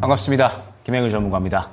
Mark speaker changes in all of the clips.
Speaker 1: 반갑습니다. 김영일 전문가입니다.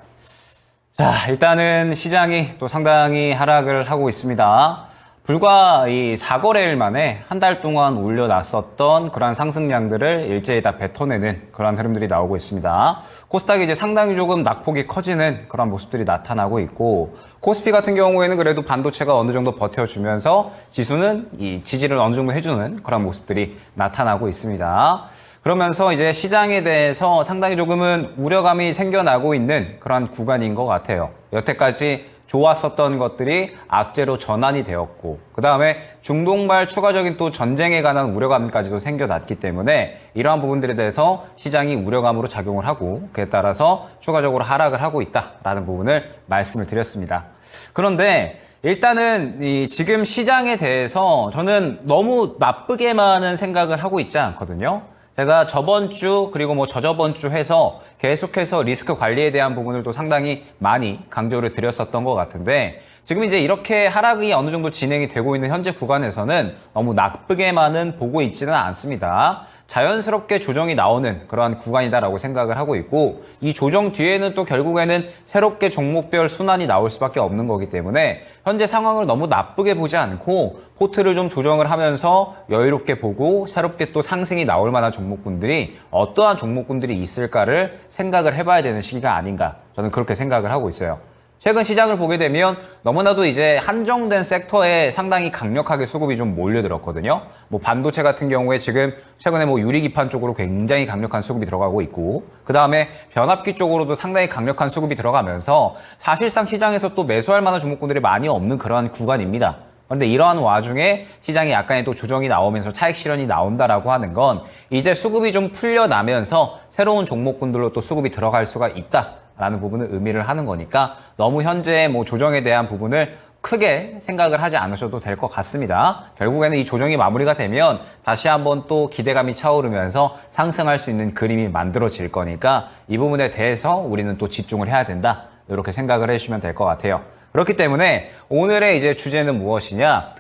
Speaker 1: 자, 일단은 시장이 또 상당히 하락을 하고 있습니다. 불과 이 4거래일 만에 한 달 동안 올려놨었던 그러한 상승량들을 일제히 다 뱉어내는 그러한 흐름들이 나오고 있습니다. 코스닥이 이제 상당히 조금 낙폭이 커지는 그런 모습들이 나타나고 있고, 코스피 같은 경우에는 그래도 반도체가 어느 정도 버텨주면서 지수는 이 지지를 어느 정도 해주는 그런 모습들이 나타나고 있습니다. 그러면서 이제 시장에 대해서 상당히 조금은 우려감이 생겨나고 있는 그런 구간인 것 같아요. 여태까지 좋았었던 것들이 악재로 전환이 되었고, 그 다음에 중동발 추가적인 또 전쟁에 관한 우려감까지도 생겨났기 때문에 이러한 부분들에 대해서 시장이 우려감으로 작용을 하고, 그에 따라서 추가적으로 하락을 하고 있다라는 부분을 말씀을 드렸습니다. 그런데 일단은 지금 시장에 대해서 저는 너무 나쁘게만은 생각을 하고 있지 않거든요. 제가 저번 주 그리고 뭐 저저번 주 해서 계속해서 리스크 관리에 대한 부분을 또 상당히 많이 강조를 드렸었던 것 같은데, 지금 이제 이렇게 하락이 어느 정도 진행이 되고 있는 현재 구간에서는 너무 나쁘게만은 보고 있지는 않습니다. 자연스럽게 조정이 나오는 그러한 구간이다라고 생각을 하고 있고, 이 조정 뒤에는 또 결국에는 새롭게 종목별 순환이 나올 수밖에 없는 거기 때문에 현재 상황을 너무 나쁘게 보지 않고 포트를 좀 조정을 하면서 여유롭게 보고 새롭게 또 상승이 나올 만한 종목군들이 어떠한 종목군들이 있을까를 생각을 해봐야 되는 시기가 아닌가, 저는 그렇게 생각을 하고 있어요. 최근 시장을 보게 되면 너무나도 이제 한정된 섹터에 상당히 강력하게 수급이 좀 몰려들었거든요. 뭐 반도체 같은 경우에 지금 최근에 뭐 유리기판 쪽으로 굉장히 강력한 수급이 들어가고 있고, 그 다음에 변압기 쪽으로도 상당히 강력한 수급이 들어가면서 사실상 시장에서 또 매수할 만한 종목군들이 많이 없는 그러한 구간입니다. 그런데 이러한 와중에 시장에 약간의 또 조정이 나오면서 차익 실현이 나온다라고 하는 건 이제 수급이 좀 풀려나면서 새로운 종목군들로 또 수급이 들어갈 수가 있다 라는 부분을 의미를 하는 거니까 너무 현재 뭐 조정에 대한 부분을 크게 생각을 하지 않으셔도 될 것 같습니다. 결국에는 이 조정이 마무리가 되면 다시 한번 또 기대감이 차오르면서 상승할 수 있는 그림이 만들어질 거니까 이 부분에 대해서 우리는 또 집중을 해야 된다, 이렇게 생각을 해주시면 될 것 같아요. 그렇기 때문에 오늘의 이제 주제는 무엇이냐,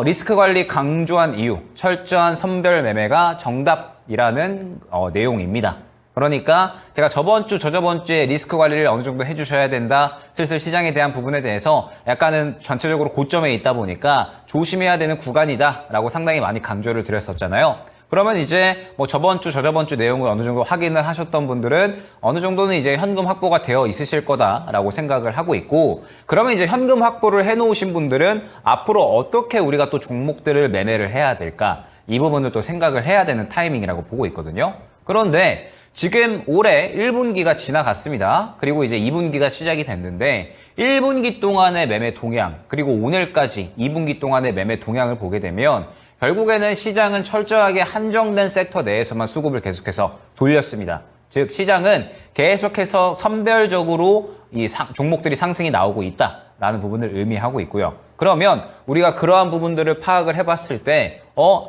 Speaker 1: 리스크 관리 강조한 이유, 철저한 선별 매매가 정답이라는 내용입니다. 그러니까 제가 저번 주, 저저번 주에 리스크 관리를 어느 정도 해주셔야 된다, 슬슬 시장에 대한 부분에 대해서 약간은 전체적으로 고점에 있다 보니까 조심해야 되는 구간이다 라고 상당히 많이 강조를 드렸었잖아요. 그러면 이제 뭐 저번 주, 저저번 주 내용을 어느 정도 확인을 하셨던 분들은 어느 정도는 이제 현금 확보가 되어 있으실 거다라고 생각을 하고 있고, 그러면 이제 현금 확보를 해놓으신 분들은 앞으로 어떻게 우리가 또 종목들을 매매를 해야 될까, 이 부분을 또 생각을 해야 되는 타이밍이라고 보고 있거든요. 그런데 지금 올해 1분기가 지나갔습니다. 그리고 이제 2분기가 시작이 됐는데 1분기 동안의 매매 동향, 그리고 오늘까지 2분기 동안의 매매 동향을 보게 되면 결국에는 시장은 철저하게 한정된 섹터 내에서만 수급을 계속해서 돌렸습니다. 즉 시장은 계속해서 선별적으로 이 종목들이 상승이 나오고 있다라는 부분을 의미하고 있고요. 그러면 우리가 그러한 부분들을 파악을 해봤을 때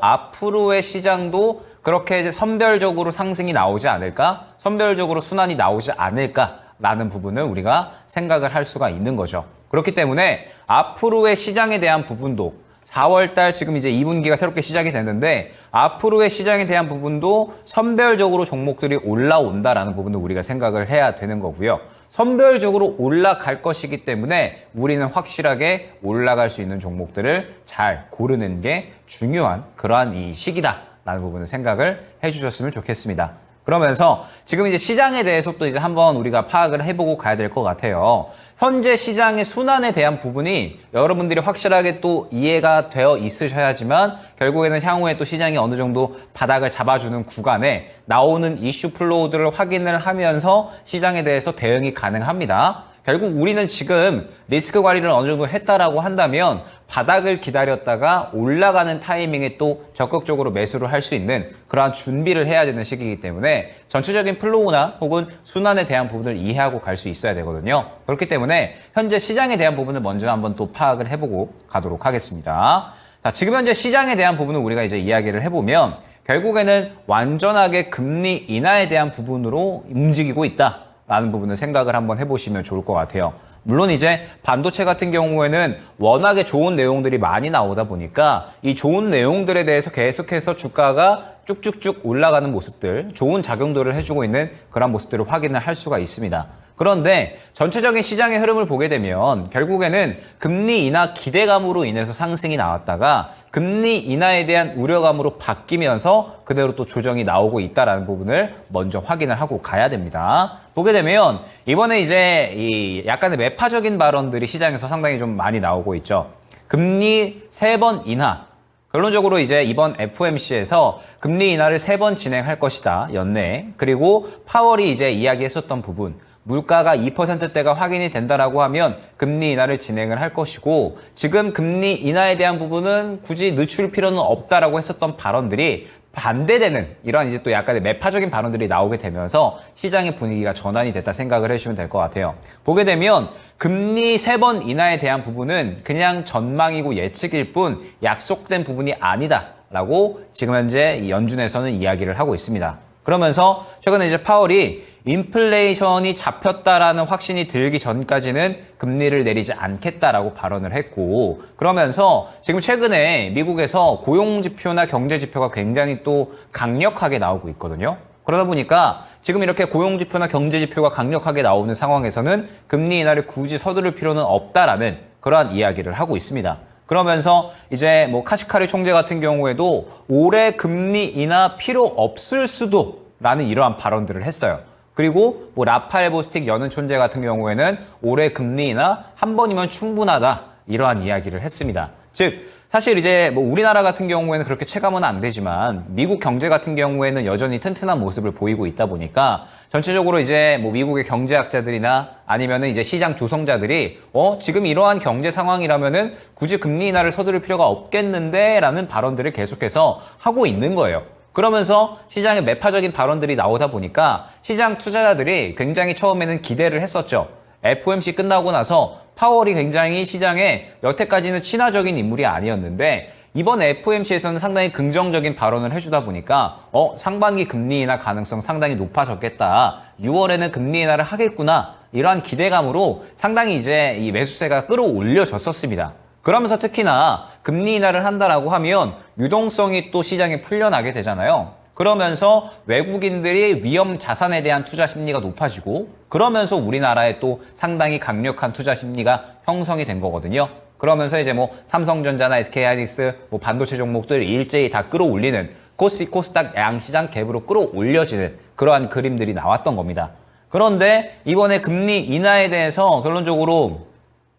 Speaker 1: 앞으로의 시장도 그렇게 이제 선별적으로 상승이 나오지 않을까? 선별적으로 순환이 나오지 않을까라는 부분을 우리가 생각을 할 수가 있는 거죠. 그렇기 때문에 앞으로의 시장에 대한 부분도 4월달 지금 이제 2분기가 새롭게 시작이 됐는데 앞으로의 시장에 대한 부분도 선별적으로 종목들이 올라온다라는 부분을 우리가 생각을 해야 되는 거고요. 선별적으로 올라갈 것이기 때문에 우리는 확실하게 올라갈 수 있는 종목들을 잘 고르는 게 중요한 그러한 이 시기다 라는 부분을 생각을 해주셨으면 좋겠습니다. 그러면서 지금 이제 시장에 대해서 또 이제 한번 우리가 파악을 해보고 가야 될 것 같아요. 현재 시장의 순환에 대한 부분이 여러분들이 확실하게 또 이해가 되어 있으셔야지만 결국에는 향후에 또 시장이 어느 정도 바닥을 잡아주는 구간에 나오는 이슈 플로우들을 확인을 하면서 시장에 대해서 대응이 가능합니다. 결국 우리는 지금 리스크 관리를 어느 정도 했다라고 한다면 바닥을 기다렸다가 올라가는 타이밍에 또 적극적으로 매수를 할 수 있는 그러한 준비를 해야 되는 시기이기 때문에 전체적인 플로우나 혹은 순환에 대한 부분을 이해하고 갈 수 있어야 되거든요. 그렇기 때문에 현재 시장에 대한 부분을 먼저 한번 또 파악을 해보고 가도록 하겠습니다. 자, 지금 현재 시장에 대한 부분을 우리가 이제 이야기를 해보면 결국에는 완전하게 금리 인하에 대한 부분으로 움직이고 있다라는 부분을 생각을 한번 해보시면 좋을 것 같아요. 물론 이제 반도체 같은 경우에는 워낙에 좋은 내용들이 많이 나오다 보니까 이 좋은 내용들에 대해서 계속해서 주가가 쭉쭉쭉 올라가는 모습들, 좋은 작용들을 해주고 있는 그런 모습들을 확인을 할 수가 있습니다. 그런데 전체적인 시장의 흐름을 보게 되면 결국에는 금리 인하 기대감으로 인해서 상승이 나왔다가 금리 인하에 대한 우려감으로 바뀌면서 그대로 또 조정이 나오고 있다는 부분을 먼저 확인을 하고 가야 됩니다. 보게 되면 이번에 이제 이 약간의 매파적인 발언들이 시장에서 상당히 좀 많이 나오고 있죠. 금리 3번 인하. 결론적으로 이제 이번 FOMC에서 금리 인하를 3번 진행할 것이다. 연내에. 그리고 파월이 이제 이야기했었던 부분. 물가가 2%대가 확인이 된다라고 하면 금리 인하를 진행을 할 것이고 지금 금리 인하에 대한 부분은 굳이 늦출 필요는 없다라고 했었던 발언들이 반대되는 이러한 이제 또 약간의 매파적인 발언들이 나오게 되면서 시장의 분위기가 전환이 됐다 생각을 해주시면 될 것 같아요. 보게 되면 금리 3번 인하에 대한 부분은 그냥 전망이고 예측일 뿐 약속된 부분이 아니다라고 지금 현재 이 연준에서는 이야기를 하고 있습니다. 그러면서 최근에 이제 파월이 인플레이션이 잡혔다라는 확신이 들기 전까지는 금리를 내리지 않겠다라고 발언을 했고 그러면서 지금 최근에 미국에서 고용지표나 경제지표가 굉장히 또 강력하게 나오고 있거든요. 그러다 보니까 지금 이렇게 고용지표나 경제지표가 강력하게 나오는 상황에서는 금리 인하를 굳이 서두를 필요는 없다라는 그러한 이야기를 하고 있습니다. 그러면서 이제 뭐 카시카리 총재 같은 경우에도 올해 금리 인하 필요 없을 수도 라는 이러한 발언들을 했어요. 그리고 뭐 라파엘 보스틱 여는 총재 같은 경우에는 올해 금리 인하 한 번이면 충분하다 이러한 이야기를 했습니다. 즉 사실 이제 뭐 우리나라 같은 경우에는 그렇게 체감은 안 되지만 미국 경제 같은 경우에는 여전히 튼튼한 모습을 보이고 있다 보니까 전체적으로 이제 뭐 미국의 경제학자들이나 아니면은 이제 시장 조성자들이 지금 이러한 경제 상황이라면은 굳이 금리 인하를 서두를 필요가 없겠는데라는 발언들을 계속해서 하고 있는 거예요. 그러면서 시장에 매파적인 발언들이 나오다 보니까 시장 투자자들이 굉장히 처음에는 기대를 했었죠. FOMC 끝나고 나서 파월이 굉장히 시장에 여태까지는 친화적인 인물이 아니었는데 이번 FOMC에서는 상당히 긍정적인 발언을 해주다 보니까 상반기 금리 인하 가능성 상당히 높아졌겠다. 6월에는 금리 인하를 하겠구나. 이러한 기대감으로 상당히 이제 이 매수세가 끌어올려졌었습니다. 그러면서 특히나 금리 인하를 한다라고 하면 유동성이 또 시장에 풀려나게 되잖아요. 그러면서 외국인들이 위험 자산에 대한 투자 심리가 높아지고 그러면서 우리나라에 또 상당히 강력한 투자 심리가 형성이 된 거거든요. 그러면서 이제 뭐 삼성전자나 SK하이닉스 뭐 반도체 종목들 일제히 다 끌어올리는 코스피 코스닥 양시장 갭으로 끌어올려지는 그러한 그림들이 나왔던 겁니다. 그런데 이번에 금리 인하에 대해서 결론적으로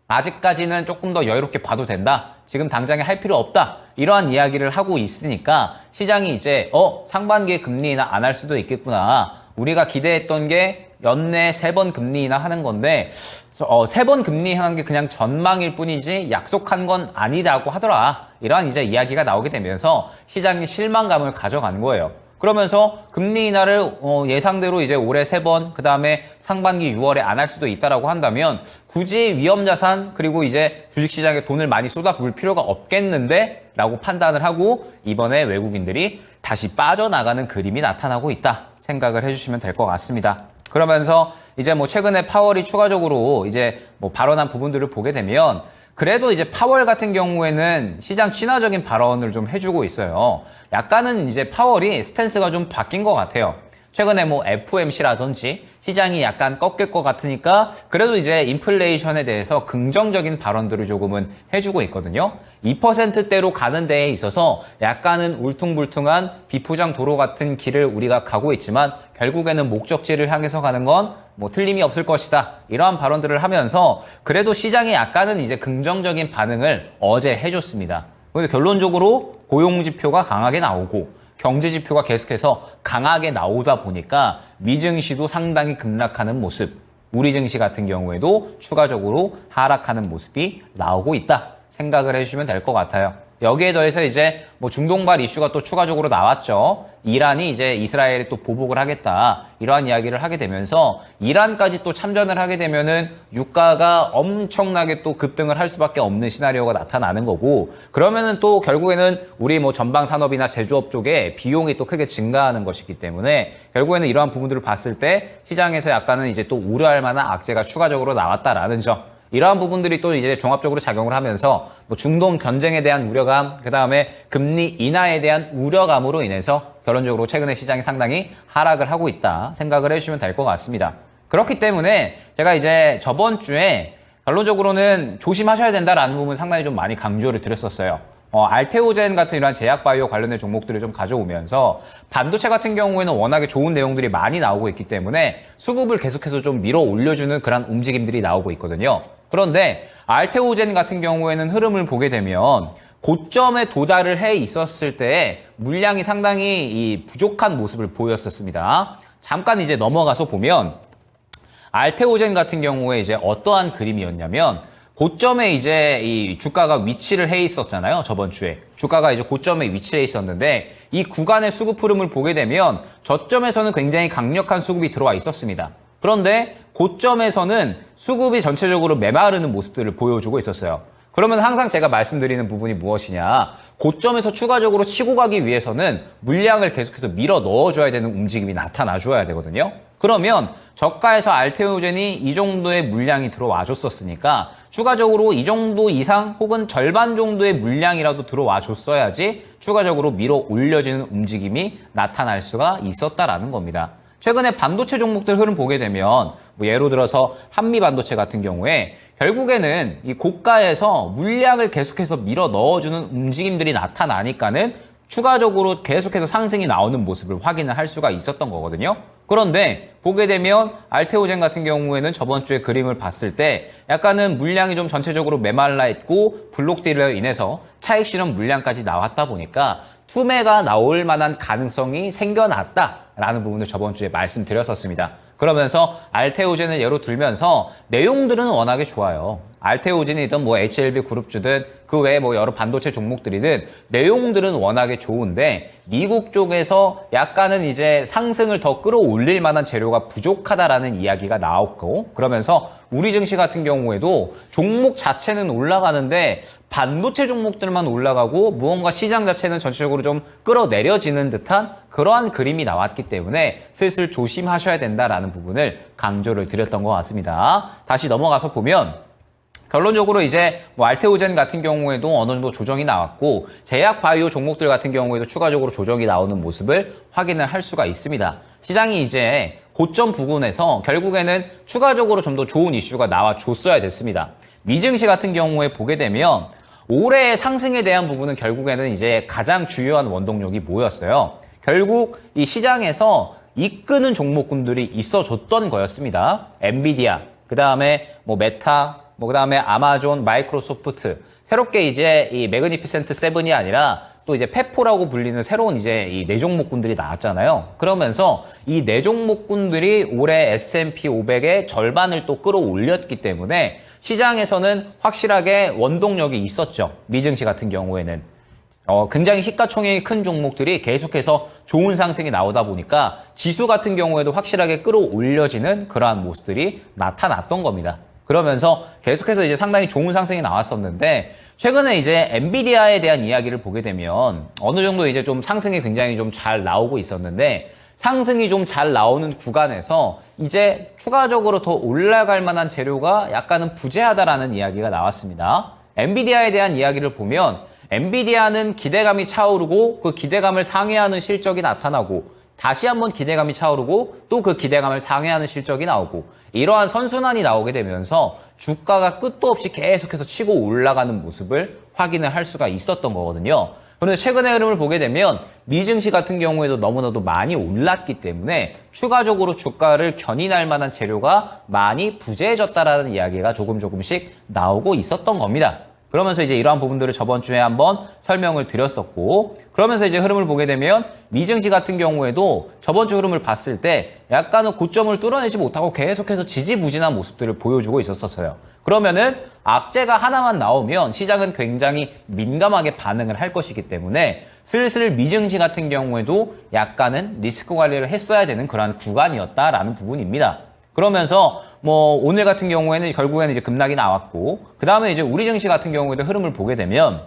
Speaker 1: 아직까지는 조금 더 여유롭게 봐도 된다. 지금 당장에 할 필요 없다. 이러한 이야기를 하고 있으니까 시장이 이제 상반기에 금리 인하 안 할 수도 있겠구나. 우리가 기대했던 게 연내 3번 금리 인하 하는 건데 3번 금리 하는 게 그냥 전망일 뿐이지 약속한 건 아니라고 하더라. 이러한 이제 이야기가 나오게 되면서 시장이 실망감을 가져간 거예요. 그러면서 금리 인하를 예상대로 이제 올해 3번, 그 다음에 상반기 6월에 안 할 수도 있다라고 한다면 굳이 위험자산 그리고 이제 주식시장에 돈을 많이 쏟아부을 필요가 없겠는데? 라고 판단을 하고 이번에 외국인들이 다시 빠져나가는 그림이 나타나고 있다 생각을 해주시면 될 것 같습니다. 그러면서 이제 뭐 최근에 파월이 추가적으로 이제 뭐 발언한 부분들을 보게 되면 그래도 이제 파월 같은 경우에는 시장 친화적인 발언을 좀 해주고 있어요. 약간은 이제 파월이 스탠스가 좀 바뀐 것 같아요. 최근에 뭐 FOMC라든지 시장이 약간 꺾일 것 같으니까 그래도 이제 인플레이션에 대해서 긍정적인 발언들을 조금은 해주고 있거든요. 2%대로 가는 데에 있어서 약간은 울퉁불퉁한 비포장 도로 같은 길을 우리가 가고 있지만 결국에는 목적지를 향해서 가는 건 뭐 틀림이 없을 것이다. 이러한 발언들을 하면서 그래도 시장이 약간은 이제 긍정적인 반응을 어제 해줬습니다. 그래서 결론적으로 고용지표가 강하게 나오고 경제지표가 계속해서 강하게 나오다 보니까 미증시도 상당히 급락하는 모습, 우리 증시 같은 경우에도 추가적으로 하락하는 모습이 나오고 있다 생각을 해주시면 될 것 같아요. 여기에 더해서 이제 뭐 중동발 이슈가 또 추가적으로 나왔죠. 이란이 이제 이스라엘에 또 보복을 하겠다 이러한 이야기를 하게 되면서 이란까지 또 참전을 하게 되면은 유가가 엄청나게 또 급등을 할 수밖에 없는 시나리오가 나타나는 거고 그러면은 또 결국에는 우리 뭐 전방 산업이나 제조업 쪽에 비용이 또 크게 증가하는 것이기 때문에 결국에는 이러한 부분들을 봤을 때 시장에서 약간은 이제 또 우려할 만한 악재가 추가적으로 나왔다라는 점. 이러한 부분들이 또 이제 종합적으로 작용을 하면서 뭐 중동 전쟁에 대한 우려감, 그 다음에 금리 인하에 대한 우려감으로 인해서 결론적으로 최근에 시장이 상당히 하락을 하고 있다 생각을 해주시면 될 것 같습니다. 그렇기 때문에 제가 이제 저번 주에 결론적으로는 조심하셔야 된다라는 부분 상당히 좀 많이 강조를 드렸었어요. 알테오젠 같은 이러한 제약바이오 관련된 종목들을 좀 가져오면서 반도체 같은 경우에는 워낙에 좋은 내용들이 많이 나오고 있기 때문에 수급을 계속해서 좀 밀어 올려주는 그런 움직임들이 나오고 있거든요. 그런데 알테오젠 같은 경우에는 흐름을 보게 되면 고점에 도달을 해 있었을 때 물량이 상당히 부족한 모습을 보였었습니다. 잠깐 이제 넘어가서 보면 알테오젠 같은 경우에 이제 어떠한 그림이었냐면 고점에 이제 이 주가가 위치를 해 있었잖아요. 저번 주에. 주가가 이제 고점에 위치해 있었는데 이 구간의 수급 흐름을 보게 되면 저점에서는 굉장히 강력한 수급이 들어와 있었습니다. 그런데 고점에서는 수급이 전체적으로 메마르는 모습들을 보여주고 있었어요. 그러면 항상 제가 말씀드리는 부분이 무엇이냐. 고점에서 추가적으로 치고 가기 위해서는 물량을 계속해서 밀어 넣어줘야 되는 움직임이 나타나줘야 되거든요. 그러면 저가에서 알테오젠이 이 정도의 물량이 들어와 줬었으니까 추가적으로 이 정도 이상 혹은 절반 정도의 물량이라도 들어와 줬어야지 추가적으로 밀어 올려지는 움직임이 나타날 수가 있었다라는 겁니다. 최근에 반도체 종목들 흐름 보게 되면 뭐 예로 들어서 한미반도체 같은 경우에 결국에는 이 고가에서 물량을 계속해서 밀어 넣어주는 움직임들이 나타나니까는 추가적으로 계속해서 상승이 나오는 모습을 확인을 할 수가 있었던 거거든요. 그런데 보게 되면 알테오젠 같은 경우에는 저번 주에 그림을 봤을 때 약간은 물량이 좀 전체적으로 메말라 있고 블록딜로 인해서 차익 실현 물량까지 나왔다 보니까 투매가 나올 만한 가능성이 생겨났다라는 부분을 저번 주에 말씀드렸었습니다. 그러면서 알테오젠을 예로 들면서 내용들은 워낙에 좋아요. 알테오젠이든 뭐 HLB 그룹주든 그 외에 뭐 여러 반도체 종목들이든 내용들은 워낙에 좋은데 미국 쪽에서 약간은 이제 상승을 더 끌어올릴 만한 재료가 부족하다라는 이야기가 나왔고 그러면서 우리 증시 같은 경우에도 종목 자체는 올라가는데 반도체 종목들만 올라가고 무언가 시장 자체는 전체적으로 좀 끌어내려지는 듯한 그러한 그림이 나왔기 때문에 슬슬 조심하셔야 된다라는 부분을 강조를 드렸던 것 같습니다. 다시 넘어가서 보면 결론적으로 이제 뭐 알테오젠 같은 경우에도 어느 정도 조정이 나왔고 제약 바이오 종목들 같은 경우에도 추가적으로 조정이 나오는 모습을 확인을 할 수가 있습니다. 시장이 이제 고점 부근에서 결국에는 추가적으로 좀 더 좋은 이슈가 나와줬어야 됐습니다. 미증시 같은 경우에 보게 되면 올해의 상승에 대한 부분은 결국에는 이제 가장 주요한 원동력이 뭐였어요? 결국 이 시장에서 이끄는 종목군들이 있어줬던 거였습니다. 엔비디아, 그 다음에 뭐 메타, 그 다음에 아마존, 마이크로소프트, 새롭게 이제 이 매그니피센트 세븐이 아니라 또 이제 페포라고 불리는 새로운 이제 이 네 종목군들이 나왔잖아요. 그러면서 이 네 종목군들이 올해 S&P 500의 절반을 또 끌어올렸기 때문에 시장에서는 확실하게 원동력이 있었죠. 미증시 같은 경우에는. 굉장히 시가총액이 큰 종목들이 계속해서 좋은 상승이 나오다 보니까 지수 같은 경우에도 확실하게 끌어올려지는 그러한 모습들이 나타났던 겁니다. 그러면서 계속해서 이제 상당히 좋은 상승이 나왔었는데 최근에 이제 엔비디아에 대한 이야기를 보게 되면 어느 정도 이제 좀 상승이 굉장히 좀 잘 나오고 있었는데 상승이 좀 잘 나오는 구간에서 이제 추가적으로 더 올라갈 만한 재료가 약간은 부재하다라는 이야기가 나왔습니다. 엔비디아에 대한 이야기를 보면 엔비디아는 기대감이 차오르고 그 기대감을 상회하는 실적이 나타나고 다시 한번 기대감이 차오르고 또 그 기대감을 상회하는 실적이 나오고 이러한 선순환이 나오게 되면서 주가가 끝도 없이 계속해서 치고 올라가는 모습을 확인을 할 수가 있었던 거거든요. 그런데 최근의 흐름을 보게 되면 미증시 같은 경우에도 너무나도 많이 올랐기 때문에 추가적으로 주가를 견인할 만한 재료가 많이 부재해졌다라는 이야기가 조금씩 나오고 있었던 겁니다. 그러면서 이제 이러한 부분들을 저번 주에 한번 설명을 드렸었고 그러면서 이제 흐름을 보게 되면 미증시 같은 경우에도 저번 주 흐름을 봤을 때 약간은 고점을 뚫어내지 못하고 계속해서 지지부진한 모습들을 보여주고 있었어요. 그러면은 악재가 하나만 나오면 시장은 굉장히 민감하게 반응을 할 것이기 때문에 슬슬 미증시 같은 경우에도 약간은 리스크 관리를 했어야 되는 그러한 구간이었다라는 부분입니다. 그러면서 뭐 오늘 같은 경우에는 결국에는 이제 급락이 나왔고 그 다음에 이제 우리 증시 같은 경우에도 흐름을 보게 되면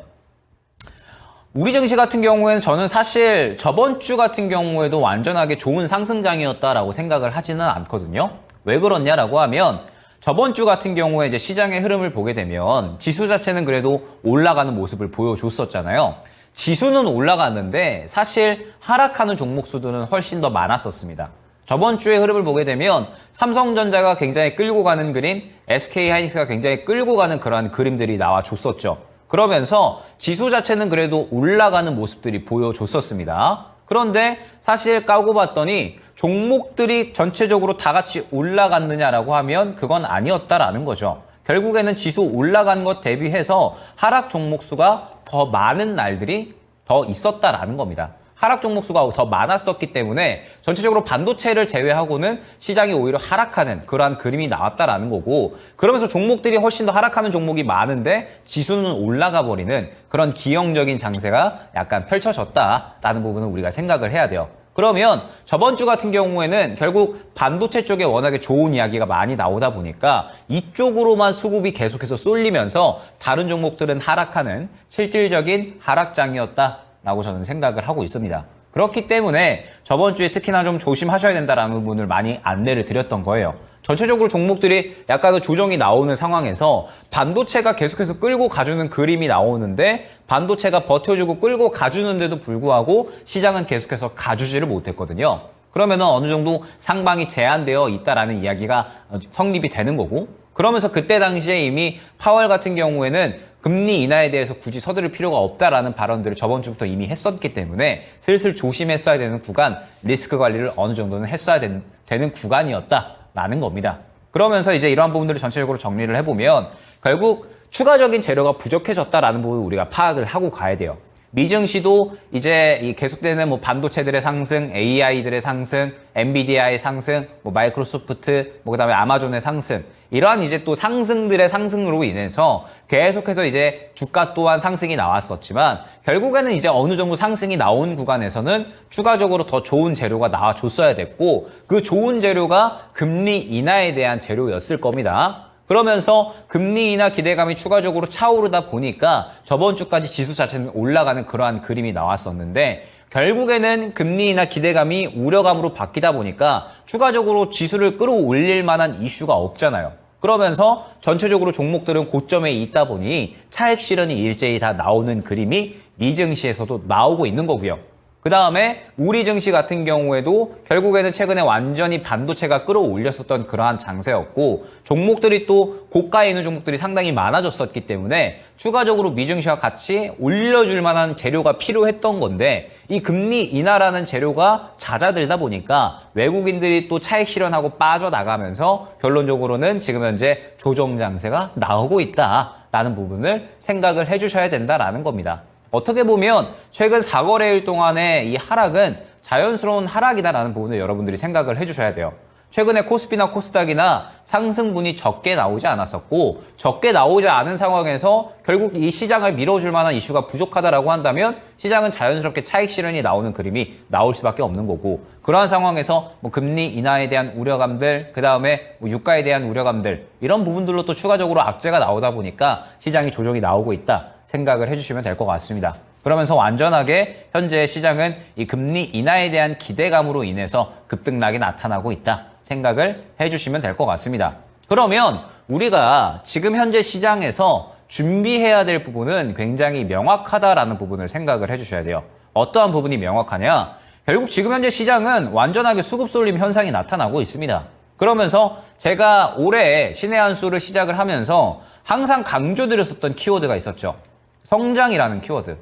Speaker 1: 우리 증시 같은 경우에는 저는 사실 저번 주 같은 경우에도 완전하게 좋은 상승장이었다라고 생각을 하지는 않거든요. 왜 그렇냐라고 하면 저번 주 같은 경우에 이제 시장의 흐름을 보게 되면 지수 자체는 그래도 올라가는 모습을 보여줬었잖아요. 지수는 올라갔는데 사실 하락하는 종목 수들은 훨씬 더 많았었습니다. 저번 주의 흐름을 보게 되면 삼성전자가 굉장히 끌고 가는 그림, SK하이닉스가 굉장히 끌고 가는 그러한 그림들이 나와줬었죠. 그러면서 지수 자체는 그래도 올라가는 모습들이 보여줬었습니다. 그런데 사실 까고 봤더니 종목들이 전체적으로 다 같이 올라갔느냐라고 하면 그건 아니었다라는 거죠. 결국에는 지수 올라간 것 대비해서 하락 종목 수가 더 많은 날들이 더 있었다라는 겁니다. 하락 종목 수가 더 많았었기 때문에 전체적으로 반도체를 제외하고는 시장이 오히려 하락하는 그러한 그림이 나왔다라는 거고, 그러면서 종목들이 훨씬 더 하락하는 종목이 많은데 지수는 올라가 버리는 그런 기형적인 장세가 약간 펼쳐졌다라는 부분은 우리가 생각을 해야 돼요. 그러면 저번 주 같은 경우에는 결국 반도체 쪽에 워낙에 좋은 이야기가 많이 나오다 보니까 이쪽으로만 수급이 계속해서 쏠리면서 다른 종목들은 하락하는 실질적인 하락장이었다라고 저는 생각을 하고 있습니다. 그렇기 때문에 저번 주에 특히나 좀 조심하셔야 된다라는 부분을 많이 안내를 드렸던 거예요. 전체적으로 종목들이 약간의 조정이 나오는 상황에서 반도체가 계속해서 끌고 가주는 그림이 나오는데 반도체가 버텨주고 끌고 가주는데도 불구하고 시장은 계속해서 가주지를 못했거든요. 그러면은 어느 정도 상방이 제한되어 있다라는 이야기가 성립이 되는 거고, 그러면서 그때 당시에 이미 파월 같은 경우에는 금리 인하에 대해서 굳이 서두를 필요가 없다라는 발언들을 저번 주부터 이미 했었기 때문에 슬슬 조심했어야 되는 구간, 리스크 관리를 어느 정도는 했어야 되는 구간이었다라는 겁니다. 그러면서 이제 이러한 부분들을 전체적으로 정리를 해보면 결국 추가적인 재료가 부족해졌다라는 부분을 우리가 파악을 하고 가야 돼요. 미증시도 이제 이 계속되는 뭐 반도체들의 상승, AI들의 상승, 엔비디아의 상승, 뭐 마이크로소프트, 뭐 그다음에 아마존의 상승, 이러한 이제 또 상승들의 상승으로 인해서 계속해서 이제 주가 또한 상승이 나왔었지만 결국에는 이제 어느 정도 상승이 나온 구간에서는 추가적으로 더 좋은 재료가 나와줬어야 됐고, 그 좋은 재료가 금리 인하에 대한 재료였을 겁니다. 그러면서 금리 인하 기대감이 추가적으로 차오르다 보니까 저번 주까지 지수 자체는 올라가는 그러한 그림이 나왔었는데, 결국에는 금리 인하 기대감이 우려감으로 바뀌다 보니까 추가적으로 지수를 끌어올릴 만한 이슈가 없잖아요. 그러면서 전체적으로 종목들은 고점에 있다 보니 차익 실현이 일제히 다 나오는 그림이 미증시에서도 나오고 있는 거고요. 그 다음에 우리 증시 같은 경우에도 결국에는 최근에 완전히 반도체가 끌어올렸었던 그러한 장세였고, 종목들이 또 고가에 있는 종목들이 상당히 많아졌었기 때문에 추가적으로 미증시와 같이 올려줄 만한 재료가 필요했던 건데, 이 금리 인하라는 재료가 잦아들다 보니까 외국인들이 또 차익 실현하고 빠져나가면서 결론적으로는 지금 현재 조정 장세가 나오고 있다라는 부분을 생각을 해주셔야 된다라는 겁니다. 어떻게 보면 최근 4거래일 동안의 이 하락은 자연스러운 하락이다라는 부분을 여러분들이 생각을 해주셔야 돼요. 최근에 코스피나 코스닥이나 상승분이 적게 나오지 않았었고, 적게 나오지 않은 상황에서 결국 이 시장을 밀어줄 만한 이슈가 부족하다라고 한다면 시장은 자연스럽게 차익 실현이 나오는 그림이 나올 수밖에 없는 거고, 그러한 상황에서 뭐 금리 인하에 대한 우려감들, 그 다음에 뭐 유가에 대한 우려감들, 이런 부분들로 또 추가적으로 악재가 나오다 보니까 시장이 조정이 나오고 있다 생각을 해주시면 될 것 같습니다. 그러면서 완전하게 현재 시장은 이 금리 인하에 대한 기대감으로 인해서 급등락이 나타나고 있다 생각을 해주시면 될 것 같습니다. 그러면 우리가 지금 현재 시장에서 준비해야 될 부분은 굉장히 명확하다라는 부분을 생각을 해주셔야 돼요. 어떠한 부분이 명확하냐? 결국 지금 현재 시장은 완전하게 수급 쏠림 현상이 나타나고 있습니다. 그러면서 제가 올해 신의 한 수를 시작을 하면서 항상 강조드렸었던 키워드가 있었죠. 성장이라는 키워드.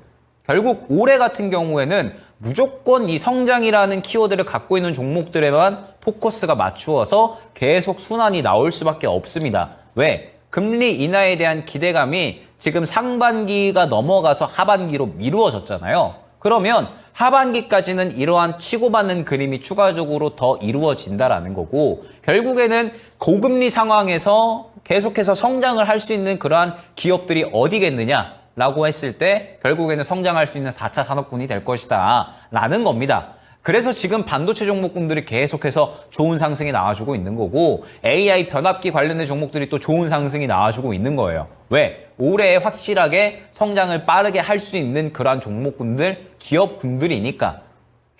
Speaker 1: 결국 올해 같은 경우에는 무조건 이 성장이라는 키워드를 갖고 있는 종목들에만 포커스가 맞추어서 계속 순환이 나올 수밖에 없습니다. 왜? 금리 인하에 대한 기대감이 지금 상반기가 넘어가서 하반기로 미루어졌잖아요. 그러면 하반기까지는 이러한 치고받는 그림이 추가적으로 더 이루어진다라는 거고, 결국에는 고금리 상황에서 계속해서 성장을 할 수 있는 그러한 기업들이 어디겠느냐 라고 했을 때 결국에는 성장할 수 있는 4차 산업군이 될 것이다 라는 겁니다. 그래서 지금 반도체 종목군들이 계속해서 좋은 상승이 나와주고 있는 거고, AI 변압기 관련된 종목들이 또 좋은 상승이 나와주고 있는 거예요. 왜? 올해 확실하게 성장을 빠르게 할 수 있는 그러한 종목군들, 기업군들이니까.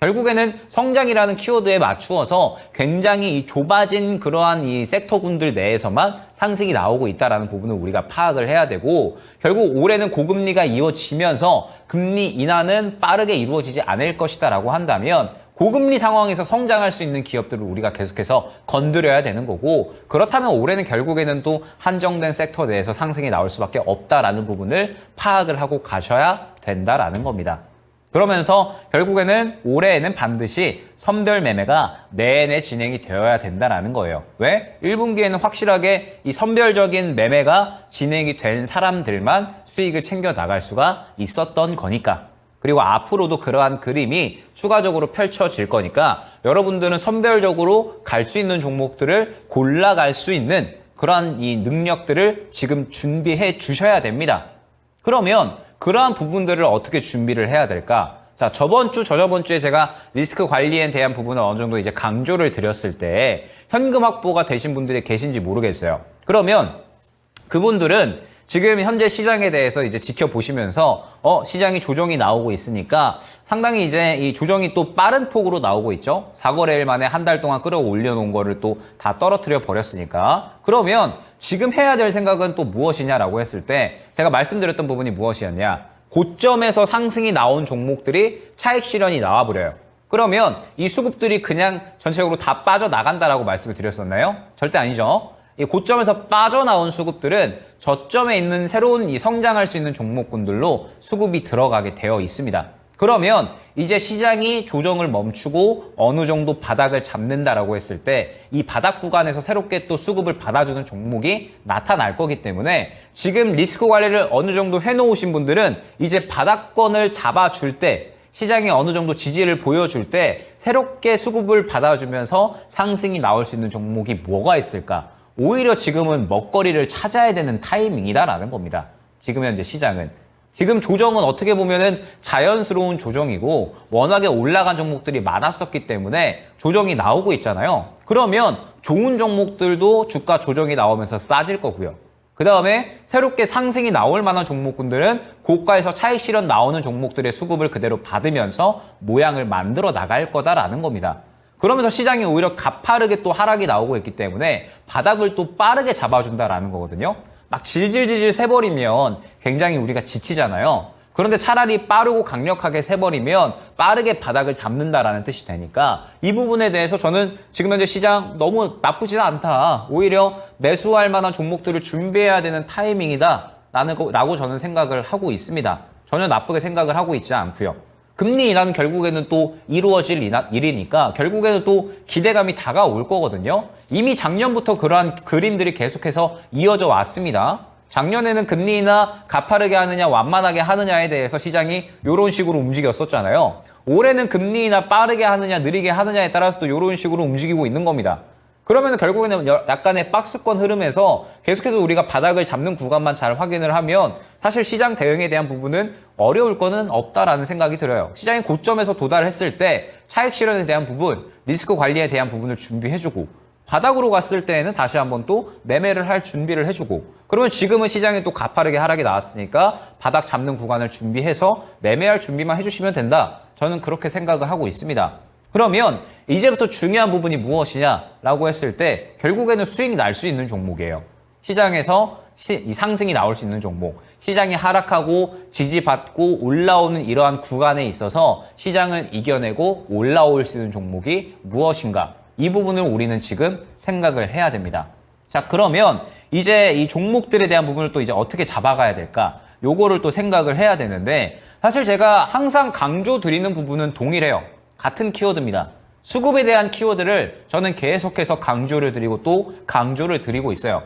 Speaker 1: 결국에는 성장이라는 키워드에 맞추어서 굉장히 이 좁아진 그러한 이 섹터군들 내에서만 상승이 나오고 있다라는 부분을 우리가 파악을 해야 되고 결국 올해는 고금리가 이어지면서 금리 인하는 빠르게 이루어지지 않을 것이다라고 한다면 고금리 상황에서 성장할 수 있는 기업들을 우리가 계속해서 건드려야 되는 거고 그렇다면 올해는 결국에는 또 한정된 섹터 내에서 상승이 나올 수밖에 없다라는 부분을 파악을 하고 가셔야 된다라는 겁니다. 그러면서 결국에는 올해에는 반드시 선별 매매가 내내 진행이 되어야 된다라는 거예요. 왜? 1분기에는 확실하게 이 선별적인 매매가 진행이 된 사람들만 수익을 챙겨 나갈 수가 있었던 거니까. 그리고 앞으로도 그러한 그림이 추가적으로 펼쳐질 거니까 여러분들은 선별적으로 갈 수 있는 종목들을 골라갈 수 있는 그러한 이 능력들을 지금 준비해 주셔야 됩니다. 그러면 그러한 부분들을 어떻게 준비를 해야 될까? 자, 저번 주, 저저번 주에 제가 리스크 관리에 대한 부분을 어느 정도 이제 강조를 드렸을 때 현금 확보가 되신 분들이 계신지 모르겠어요. 그러면 그분들은 지금 현재 시장에 대해서 이제 지켜보시면서 시장이 조정이 나오고 있으니까 상당히 이제 이 조정이 또 빠른 폭으로 나오고 있죠. 4거래일 만에 한 달 동안 끌어올려 놓은 거를 또 다 떨어뜨려 버렸으니까. 그러면 지금 해야 될 생각은 또 무엇이냐라고 했을 때 제가 말씀드렸던 부분이 무엇이었냐. 고점에서 상승이 나온 종목들이 차익 실현이 나와버려요. 그러면 이 수급들이 그냥 전체적으로 다 빠져나간다라고 말씀을 드렸었나요? 절대 아니죠. 이 고점에서 빠져나온 수급들은 저점에 있는 새로운 이 성장할 수 있는 종목군들로 수급이 들어가게 되어 있습니다. 그러면 이제 시장이 조정을 멈추고 어느 정도 바닥을 잡는다라고 했을 때 이 바닥 구간에서 새롭게 또 수급을 받아주는 종목이 나타날 거기 때문에 지금 리스크 관리를 어느 정도 해놓으신 분들은 이제 바닥권을 잡아줄 때 시장이 어느 정도 지지를 보여줄 때 새롭게 수급을 받아주면서 상승이 나올 수 있는 종목이 뭐가 있을까? 오히려 지금은 먹거리를 찾아야 되는 타이밍이다라는 겁니다. 지금 현재 시장은. 지금 조정은 어떻게 보면은 자연스러운 조정이고 워낙에 올라간 종목들이 많았었기 때문에 조정이 나오고 있잖아요. 그러면 좋은 종목들도 주가 조정이 나오면서 싸질 거고요. 그 다음에 새롭게 상승이 나올 만한 종목군들은 고가에서 차익 실현 나오는 종목들의 수급을 그대로 받으면서 모양을 만들어 나갈 거다라는 겁니다. 그러면서 시장이 오히려 가파르게 또 하락이 나오고 있기 때문에 바닥을 또 빠르게 잡아준다라는 거거든요. 막 질질질질 세버리면 굉장히 우리가 지치잖아요. 그런데 차라리 빠르고 강력하게 세버리면 빠르게 바닥을 잡는다라는 뜻이 되니까 이 부분에 대해서 저는 지금 현재 시장 너무 나쁘지 않다. 오히려 매수할 만한 종목들을 준비해야 되는 타이밍이다. 라고 저는 생각을 하고 있습니다. 전혀 나쁘게 생각을 하고 있지 않고요. 금리 인하는 결국에는 또 이루어질 일이니까 결국에는 또 기대감이 다가올 거거든요. 이미 작년부터 그러한 그림들이 계속해서 이어져 왔습니다. 작년에는 금리 인하 가파르게 하느냐 완만하게 하느냐에 대해서 시장이 이런 식으로 움직였었잖아요. 올해는 금리 인하 빠르게 하느냐 느리게 하느냐에 따라서 또 이런 식으로 움직이고 있는 겁니다. 그러면 결국에는 약간의 박스권 흐름에서 계속해서 우리가 바닥을 잡는 구간만 잘 확인을 하면 사실 시장 대응에 대한 부분은 어려울 거는 없다라는 생각이 들어요. 시장이 고점에서 도달했을 때 차익 실현에 대한 부분, 리스크 관리에 대한 부분을 준비해주고 바닥으로 갔을 때에는 다시 한번 또 매매를 할 준비를 해주고 그러면 지금은 시장이 또 가파르게 하락이 나왔으니까 바닥 잡는 구간을 준비해서 매매할 준비만 해주시면 된다. 저는 그렇게 생각을 하고 있습니다. 그러면 이제부터 중요한 부분이 무엇이냐라고 했을 때 결국에는 수익이 날 수 있는 종목이에요. 시장에서 이 상승이 나올 수 있는 종목, 시장이 하락하고 지지받고 올라오는 이러한 구간에 있어서 시장을 이겨내고 올라올 수 있는 종목이 무엇인가? 이 부분을 우리는 지금 생각을 해야 됩니다. 자, 그러면 이제 이 종목들에 대한 부분을 또 이제 어떻게 잡아가야 될까? 요거를 또 생각을 해야 되는데 사실 제가 항상 강조 드리는 부분은 동일해요. 같은 키워드입니다. 수급에 대한 키워드를 저는 계속해서 강조를 드리고 또 강조를 드리고 있어요.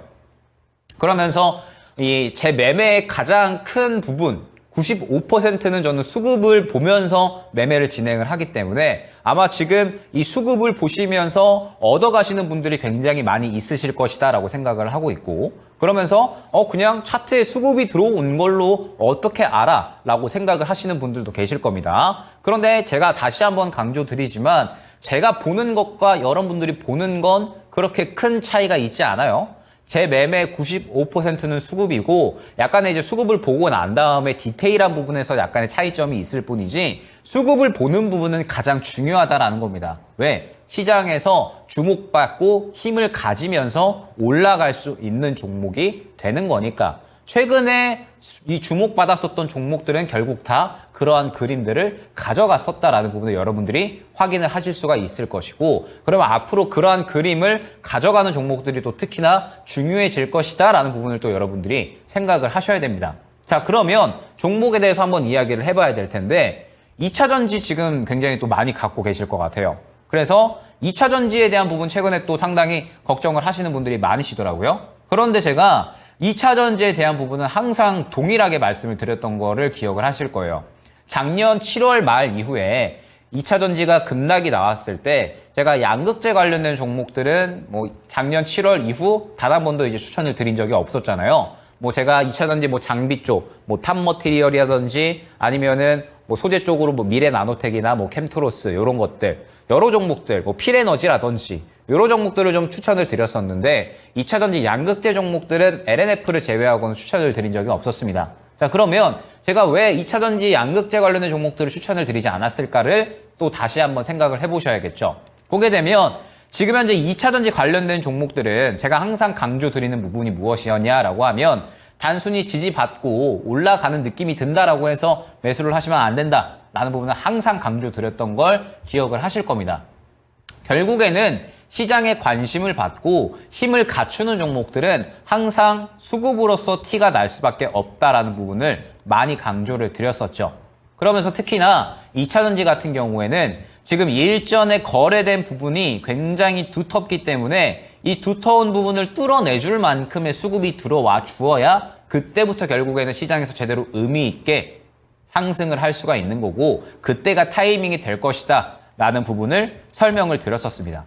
Speaker 1: 그러면서 이 제 매매의 가장 큰 부분 95%는 저는 수급을 보면서 매매를 진행을 하기 때문에 아마 지금 이 수급을 보시면서 얻어가시는 분들이 굉장히 많이 있으실 것이다 라고 생각을 하고 있고 그러면서 그냥 차트에 수급이 들어온 걸로 어떻게 알아? 라고 생각을 하시는 분들도 계실 겁니다. 그런데 제가 다시 한번 강조드리지만 제가 보는 것과 여러분들이 보는 건 그렇게 큰 차이가 있지 않아요. 제 매매 95%는 수급이고 약간의 이제 수급을 보고 난 다음에 디테일한 부분에서 약간의 차이점이 있을 뿐이지 수급을 보는 부분은 가장 중요하다라는 겁니다. 왜? 시장에서 주목받고 힘을 가지면서 올라갈 수 있는 종목이 되는 거니까. 최근에 이 주목받았었던 종목들은 결국 다 그러한 그림들을 가져갔었다라는 부분을 여러분들이 확인을 하실 수가 있을 것이고, 그러면 앞으로 그러한 그림을 가져가는 종목들이 또 특히나 중요해질 것이다 라는 부분을 또 여러분들이 생각을 하셔야 됩니다. 자, 그러면 종목에 대해서 한번 이야기를 해봐야 될 텐데 2차전지 지금 굉장히 또 많이 갖고 계실 것 같아요. 그래서 2차전지에 대한 부분 최근에 또 상당히 걱정을 하시는 분들이 많으시더라고요. 그런데 제가 2차전지에 대한 부분은 항상 동일하게 말씀을 드렸던 거를 기억을 하실 거예요. 작년 7월 말 이후에 2차전지가 급락이 나왔을 때 제가 양극재 관련된 종목들은 뭐 작년 7월 이후 단 한 번도 이제 추천을 드린 적이 없었잖아요. 뭐 제가 2차전지 뭐 장비 쪽, 뭐 탑머티리얼이라든지 아니면은 뭐 소재 쪽으로 뭐 미래나노텍이나 뭐 캠트로스 이런 것들, 여러 종목들, 뭐 필에너지라든지 이런 종목들을 좀 추천을 드렸었는데 2차전지 양극재 종목들은 LNF를 제외하고는 추천을 드린 적이 없었습니다. 자, 그러면 제가 왜 2차전지 양극재 관련된 종목들을 추천을 드리지 않았을까를 또 다시 한번 생각을 해보셔야겠죠. 보게 되면 지금 현재 2차전지 관련된 종목들은 제가 항상 강조드리는 부분이 무엇이었냐라고 하면 단순히 지지받고 올라가는 느낌이 든다라고 해서 매수를 하시면 안 된다라는 부분은 항상 강조드렸던 걸 기억을 하실 겁니다. 결국에는 시장에 관심을 받고 힘을 갖추는 종목들은 항상 수급으로서 티가 날 수밖에 없다라는 부분을 많이 강조를 드렸었죠. 그러면서 특히나 2차전지 같은 경우에는 지금 일전에 거래된 부분이 굉장히 두텁기 때문에 이 두터운 부분을 뚫어내줄 만큼의 수급이 들어와 주어야 그때부터 결국에는 시장에서 제대로 의미 있게 상승을 할 수가 있는 거고 그때가 타이밍이 될 것이다 라는 부분을 설명을 드렸었습니다.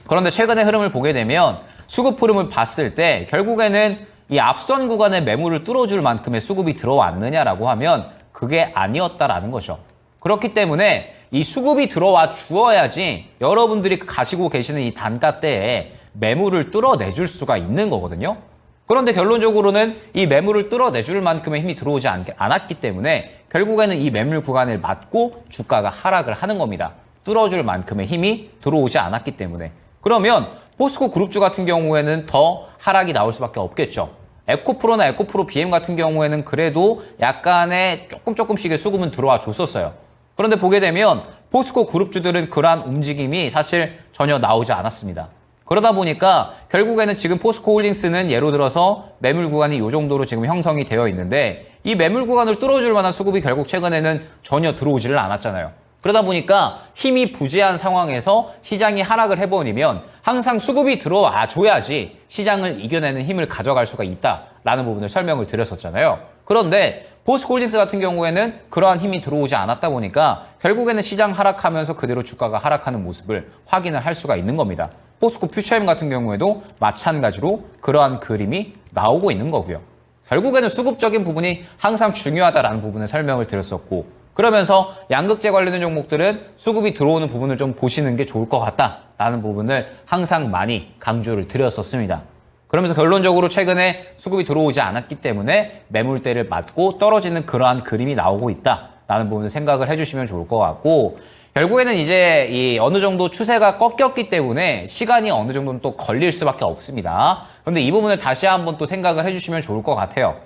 Speaker 1: 그런데 최근의 흐름을 보게 되면 수급 흐름을 봤을 때 결국에는 이 앞선 구간의 매물을 뚫어줄 만큼의 수급이 들어왔느냐라고 하면 그게 아니었다라는 거죠. 그렇기 때문에 이 수급이 들어와 주어야지 여러분들이 가지고 계시는 이 단가대에 매물을 뚫어내줄 수가 있는 거거든요. 그런데 결론적으로는 이 매물을 뚫어내줄 만큼의 힘이 들어오지 않았기 때문에 결국에는 이 매물 구간을 맞고 주가가 하락을 하는 겁니다. 뚫어줄 만큼의 힘이 들어오지 않았기 때문에. 그러면 포스코 그룹주 같은 경우에는 더 하락이 나올 수밖에 없겠죠. 에코프로나 에코프로 BM 같은 경우에는 그래도 약간의 조금씩의 수급은 들어와 줬었어요. 그런데 보게 되면 포스코 그룹주들은 그러한 움직임이 사실 전혀 나오지 않았습니다. 그러다 보니까 결국에는 지금 포스코 홀딩스는 예로 들어서 매물 구간이 이 정도로 지금 형성이 되어 있는데 이 매물 구간을 뚫어줄 만한 수급이 결국 최근에는 전혀 들어오지를 않았잖아요. 그러다 보니까 힘이 부재한 상황에서 시장이 하락을 해버리면 항상 수급이 들어와 줘야지 시장을 이겨내는 힘을 가져갈 수가 있다라는 부분을 설명을 드렸었잖아요. 그런데 포스코홀딩스 같은 경우에는 그러한 힘이 들어오지 않았다 보니까 결국에는 시장 하락하면서 그대로 주가가 하락하는 모습을 확인을 할 수가 있는 겁니다. 포스코 퓨처엠 같은 경우에도 마찬가지로 그러한 그림이 나오고 있는 거고요. 결국에는 수급적인 부분이 항상 중요하다라는 부분을 설명을 드렸었고 그러면서 양극재 관련된 종목들은 수급이 들어오는 부분을 좀 보시는 게 좋을 것 같다라는 부분을 항상 많이 강조를 드렸었습니다. 그러면서 결론적으로 최근에 수급이 들어오지 않았기 때문에 매물대를 맞고 떨어지는 그러한 그림이 나오고 있다라는 부분을 생각을 해주시면 좋을 것 같고 결국에는 이제 이 어느 정도 추세가 꺾였기 때문에 시간이 어느 정도는 또 걸릴 수밖에 없습니다. 그런데 이 부분을 다시 한번 또 생각을 해주시면 좋을 것 같아요.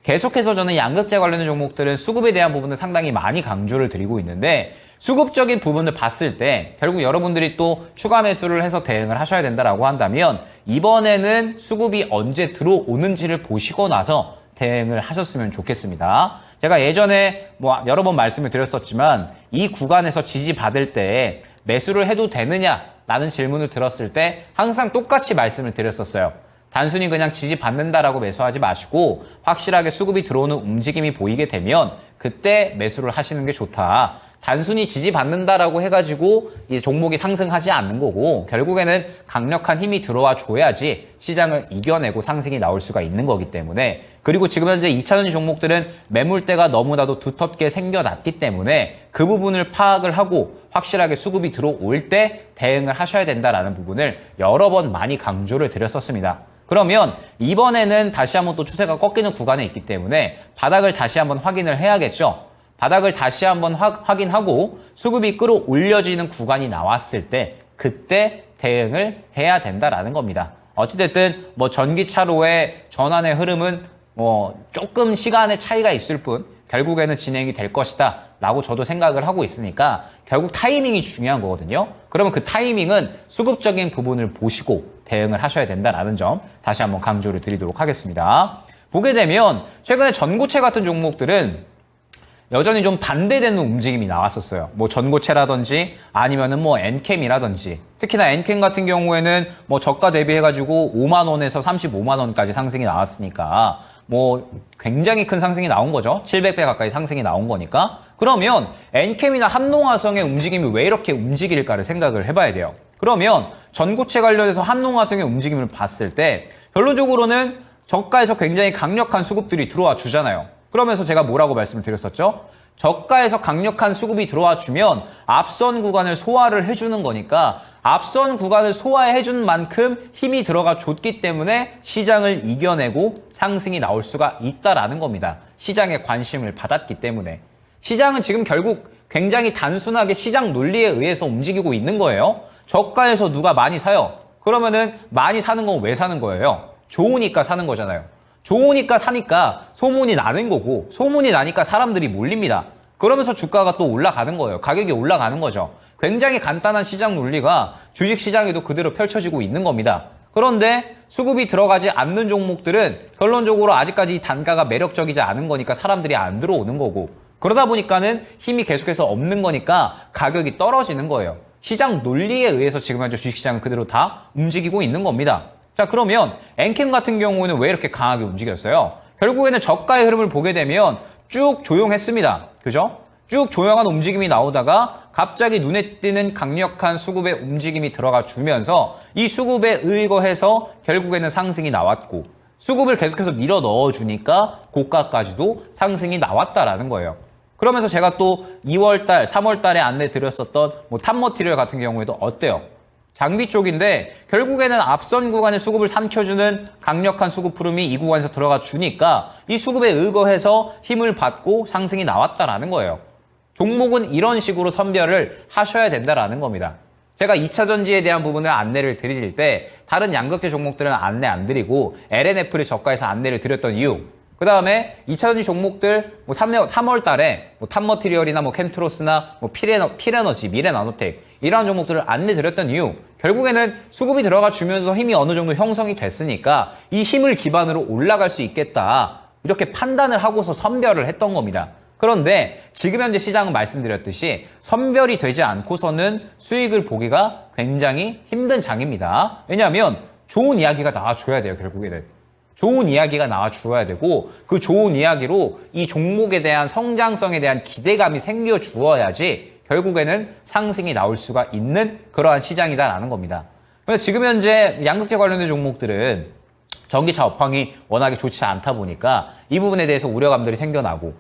Speaker 1: 계속해서 저는 양극재 관련된 종목들은 수급에 대한 부분을 상당히 많이 강조를 드리고 있는데 수급적인 부분을 봤을 때 결국 여러분들이 또 추가 매수를 해서 대응을 하셔야 된다라고 한다면 이번에는 수급이 언제 들어오는지를 보시고 나서 대응을 하셨으면 좋겠습니다. 제가 예전에 뭐 여러 번 말씀을 드렸었지만 이 구간에서 지지받을 때 매수를 해도 되느냐라는 질문을 들었을 때 항상 똑같이 말씀을 드렸었어요. 단순히 그냥 지지받는다라고 매수하지 마시고 확실하게 수급이 들어오는 움직임이 보이게 되면 그때 매수를 하시는 게 좋다. 단순히 지지받는다라고 해가지고 이 종목이 상승하지 않는 거고 결국에는 강력한 힘이 들어와 줘야지 시장을 이겨내고 상승이 나올 수가 있는 거기 때문에 그리고 지금 현재 2차전지 종목들은 매물대가 너무나도 두텁게 생겨났기 때문에 그 부분을 파악을 하고 확실하게 수급이 들어올 때 대응을 하셔야 된다라는 부분을 여러 번 많이 강조를 드렸었습니다. 그러면 이번에는 다시 한번 또 추세가 꺾이는 구간에 있기 때문에 바닥을 다시 한번 확인을 해야겠죠. 바닥을 다시 한번 확인하고 수급이 끌어올려지는 구간이 나왔을 때 그때 대응을 해야 된다라는 겁니다. 어찌됐든 뭐 전기차로의 전환의 흐름은 뭐 조금 시간의 차이가 있을 뿐 결국에는 진행이 될 것이다 라고 저도 생각을 하고 있으니까 결국 타이밍이 중요한 거거든요. 그러면 그 타이밍은 수급적인 부분을 보시고 대응을 하셔야 된다라는 점 다시 한번 강조를 드리도록 하겠습니다. 보게 되면 최근에 전고체 같은 종목들은 여전히 좀 반대되는 움직임이 나왔었어요. 뭐 전고체라든지 아니면은 뭐 엔캠이라든지 특히나 엔캠 같은 경우에는 뭐 저가 대비해가지고 5만 원에서 35만 원까지 상승이 나왔으니까 뭐 굉장히 큰 상승이 나온 거죠. 700배 가까이 상승이 나온 거니까. 그러면 엔캠이나 한농화성의 움직임이 왜 이렇게 움직일까를 생각을 해봐야 돼요. 그러면 전고체 관련해서 한농화성의 움직임을 봤을 때 결론적으로는 저가에서 굉장히 강력한 수급들이 들어와 주잖아요. 그러면서 제가 뭐라고 말씀을 드렸었죠? 저가에서 강력한 수급이 들어와 주면 앞선 구간을 소화를 해주는 거니까 앞선 구간을 소화해준 만큼 힘이 들어가 줬기 때문에 시장을 이겨내고 상승이 나올 수가 있다라는 겁니다. 시장에 관심을 받았기 때문에. 시장은 지금 결국 굉장히 단순하게 시장 논리에 의해서 움직이고 있는 거예요. 저가에서 누가 많이 사요? 그러면은 많이 사는 건 왜 사는 거예요? 좋으니까 사는 거잖아요. 좋으니까 사니까 소문이 나는 거고 소문이 나니까 사람들이 몰립니다. 그러면서 주가가 또 올라가는 거예요. 가격이 올라가는 거죠. 굉장히 간단한 시장 논리가 주식시장에도 그대로 펼쳐지고 있는 겁니다. 그런데 수급이 들어가지 않는 종목들은 결론적으로 아직까지 단가가 매력적이지 않은 거니까 사람들이 안 들어오는 거고 그러다 보니까는 힘이 계속해서 없는 거니까 가격이 떨어지는 거예요. 시장 논리에 의해서 지금 현재 주식시장은 그대로 다 움직이고 있는 겁니다. 자, 그러면 엔캠 같은 경우는 왜 이렇게 강하게 움직였어요? 결국에는 저가의 흐름을 보게 되면 쭉 조용했습니다. 그죠? 쭉 조용한 움직임이 나오다가 갑자기 눈에 띄는 강력한 수급의 움직임이 들어가 주면서 이 수급에 의거해서 결국에는 상승이 나왔고 수급을 계속해서 밀어 넣어주니까 고가까지도 상승이 나왔다라는 거예요. 그러면서 제가 또 2월달, 3월달에 안내 드렸었던 뭐 탑머티리얼 같은 경우에도 어때요? 장비 쪽인데 결국에는 앞선 구간의 수급을 삼켜주는 강력한 수급 흐름이 이 구간에서 들어가 주니까 이 수급에 의거해서 힘을 받고 상승이 나왔다라는 거예요. 종목은 이런 식으로 선별을 하셔야 된다라는 겁니다. 제가 2차 전지에 대한 부분을 안내를 드릴 때 다른 양극재 종목들은 안내 안 드리고 LNF를 저가에서 안내를 드렸던 이유 그 다음에 2차 전지 종목들 뭐 3월 달에 뭐 탑머티리얼이나 뭐 켄트로스나 뭐 필에너지, 미래나노텍 이러한 종목들을 안내 드렸던 이유 결국에는 수급이 들어가 주면서 힘이 어느 정도 형성이 됐으니까 이 힘을 기반으로 올라갈 수 있겠다 이렇게 판단을 하고서 선별을 했던 겁니다. 그런데 지금 현재 시장은 말씀드렸듯이 선별이 되지 않고서는 수익을 보기가 굉장히 힘든 장입니다. 왜냐하면 좋은 이야기가 나와줘야 돼요. 결국에는. 좋은 이야기가 나와줘야 되고 그 좋은 이야기로 이 종목에 대한 성장성에 대한 기대감이 생겨주어야지 결국에는 상승이 나올 수가 있는 그러한 시장이다라는 겁니다. 지금 현재 양극재 관련된 종목들은 전기차 업황이 워낙에 좋지 않다 보니까 이 부분에 대해서 우려감들이 생겨나고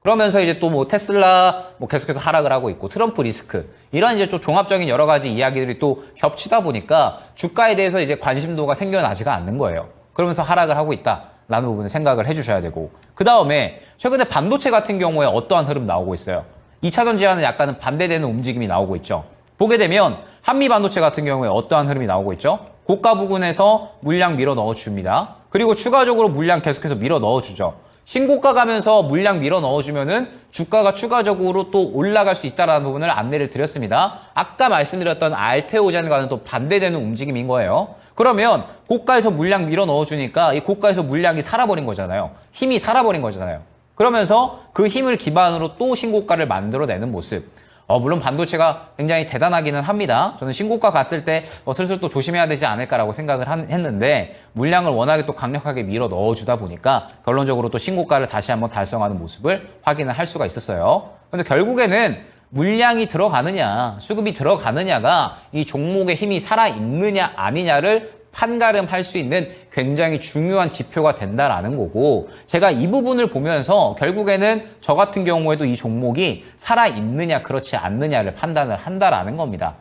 Speaker 1: 그러면서 이제 또 뭐 테슬라 뭐 계속해서 하락을 하고 있고 트럼프 리스크 이런 이제 좀 종합적인 여러 가지 이야기들이 또 겹치다 보니까 주가에 대해서 이제 관심도가 생겨나지가 않는 거예요. 그러면서 하락을 하고 있다라는 부분을 생각을 해주셔야 되고 그 다음에 최근에 반도체 같은 경우에 어떠한 흐름 나오고 있어요. 2차 전지와는 약간은 반대되는 움직임이 나오고 있죠. 보게 되면 한미 반도체 같은 경우에 어떠한 흐름이 나오고 있죠. 고가 부근에서 물량 밀어 넣어줍니다. 그리고 추가적으로 물량 계속해서 밀어 넣어주죠. 신고가 가면서 물량 밀어 넣어주면은 주가가 추가적으로 또 올라갈 수 있다는 부분을 안내를 드렸습니다. 아까 말씀드렸던 알테오젠과는 또 반대되는 움직임인 거예요. 그러면 고가에서 물량 밀어 넣어주니까 이 고가에서 물량이 살아버린 거잖아요. 힘이 살아버린 거잖아요. 그러면서 그 힘을 기반으로 또 신고가를 만들어내는 모습. 물론 반도체가 굉장히 대단하기는 합니다. 저는 신고가 갔을 때 슬슬 또 조심해야 되지 않을까라고 생각을 했는데 물량을 워낙에 또 강력하게 밀어 넣어주다 보니까 결론적으로 또 신고가를 다시 한번 달성하는 모습을 확인을 할 수가 있었어요. 근데 결국에는 물량이 들어가느냐, 수급이 들어가느냐가 이 종목의 힘이 살아있느냐 아니냐를 판가름할 수 있는 굉장히 중요한 지표가 된다라는 거고 제가 이 부분을 보면서 결국에는 저 같은 경우에도 이 종목이 살아있느냐 그렇지 않느냐를 판단을 한다라는 겁니다.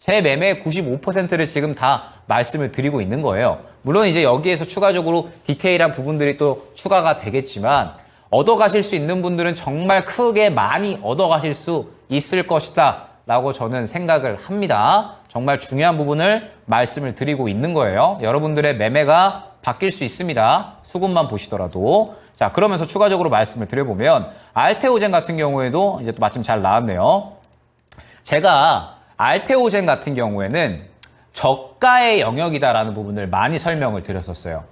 Speaker 1: 제 매매의 95%를 지금 다 말씀을 드리고 있는 거예요. 물론 이제 여기에서 추가적으로 디테일한 부분들이 또 추가가 되겠지만 얻어가실 수 있는 분들은 정말 크게 많이 얻어가실 수 있을 것이다 라고 저는 생각을 합니다. 정말 중요한 부분을 말씀을 드리고 있는 거예요. 여러분들의 매매가 바뀔 수 있습니다. 수급만 보시더라도. 자, 그러면서 추가적으로 말씀을 드려보면 알테오젠 같은 경우에도 이제 또 마침 잘 나왔네요. 제가 알테오젠 같은 경우에는 저가의 영역이다라는 부분을 많이 설명을 드렸었어요.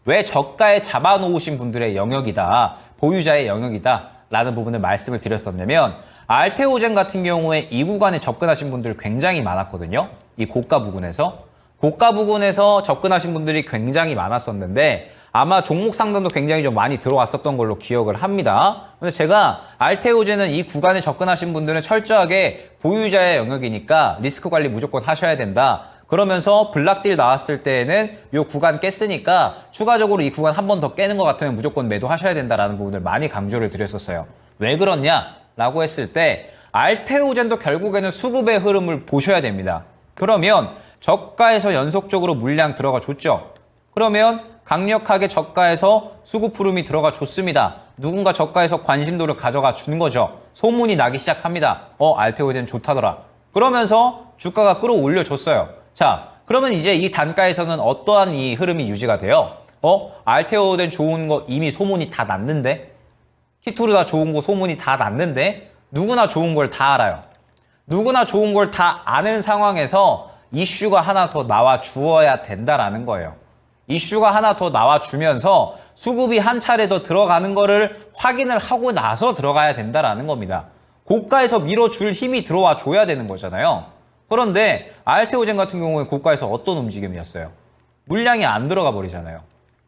Speaker 1: 왜 저가에 잡아놓으신 분들의 영역이다, 보유자의 영역이다 라는 부분을 말씀을 드렸었냐면 알테오젠 같은 경우에 이 구간에 접근하신 분들 굉장히 많았거든요. 이 고가 부근에서 접근하신 분들이 굉장히 많았었는데 아마 종목 상단도 굉장히 좀 많이 들어왔었던 걸로 기억을 합니다. 근데 제가 알테오젠은 이 구간에 접근하신 분들은 철저하게 보유자의 영역이니까 리스크 관리 무조건 하셔야 된다. 그러면서 블락딜 나왔을 때에는 이 구간 깼으니까 추가적으로 이 구간 한 번 더 깨는 것 같으면 무조건 매도하셔야 된다라는 부분을 많이 강조를 드렸었어요. 왜 그렇냐? 라고 했을 때 알테오젠도 결국에는 수급의 흐름을 보셔야 됩니다. 그러면 저가에서 연속적으로 물량 들어가 줬죠. 그러면 강력하게 저가에서 수급 흐름이 들어가 줬습니다. 누군가 저가에서 관심도를 가져가 주는 거죠. 소문이 나기 시작합니다. 알테오젠 좋다더라. 그러면서 주가가 끌어올려 줬어요. 자, 그러면 이제 이 단가에서는 어떠한 이 흐름이 유지가 돼요? 알테오젠 좋은 거 이미 소문이 다 났는데? 키투르다 좋은 거 소문이 다 났는데? 누구나 좋은 걸 다 알아요. 누구나 좋은 걸 다 아는 상황에서 이슈가 하나 더 나와 주어야 된다라는 거예요. 이슈가 하나 더 나와주면서 수급이 한 차례 더 들어가는 거를 확인을 하고 나서 들어가야 된다라는 겁니다. 고가에서 밀어줄 힘이 들어와 줘야 되는 거잖아요. 그런데 알테오젠 같은 경우에 고가에서 어떤 움직임이었어요? 물량이 안 들어가 버리잖아요.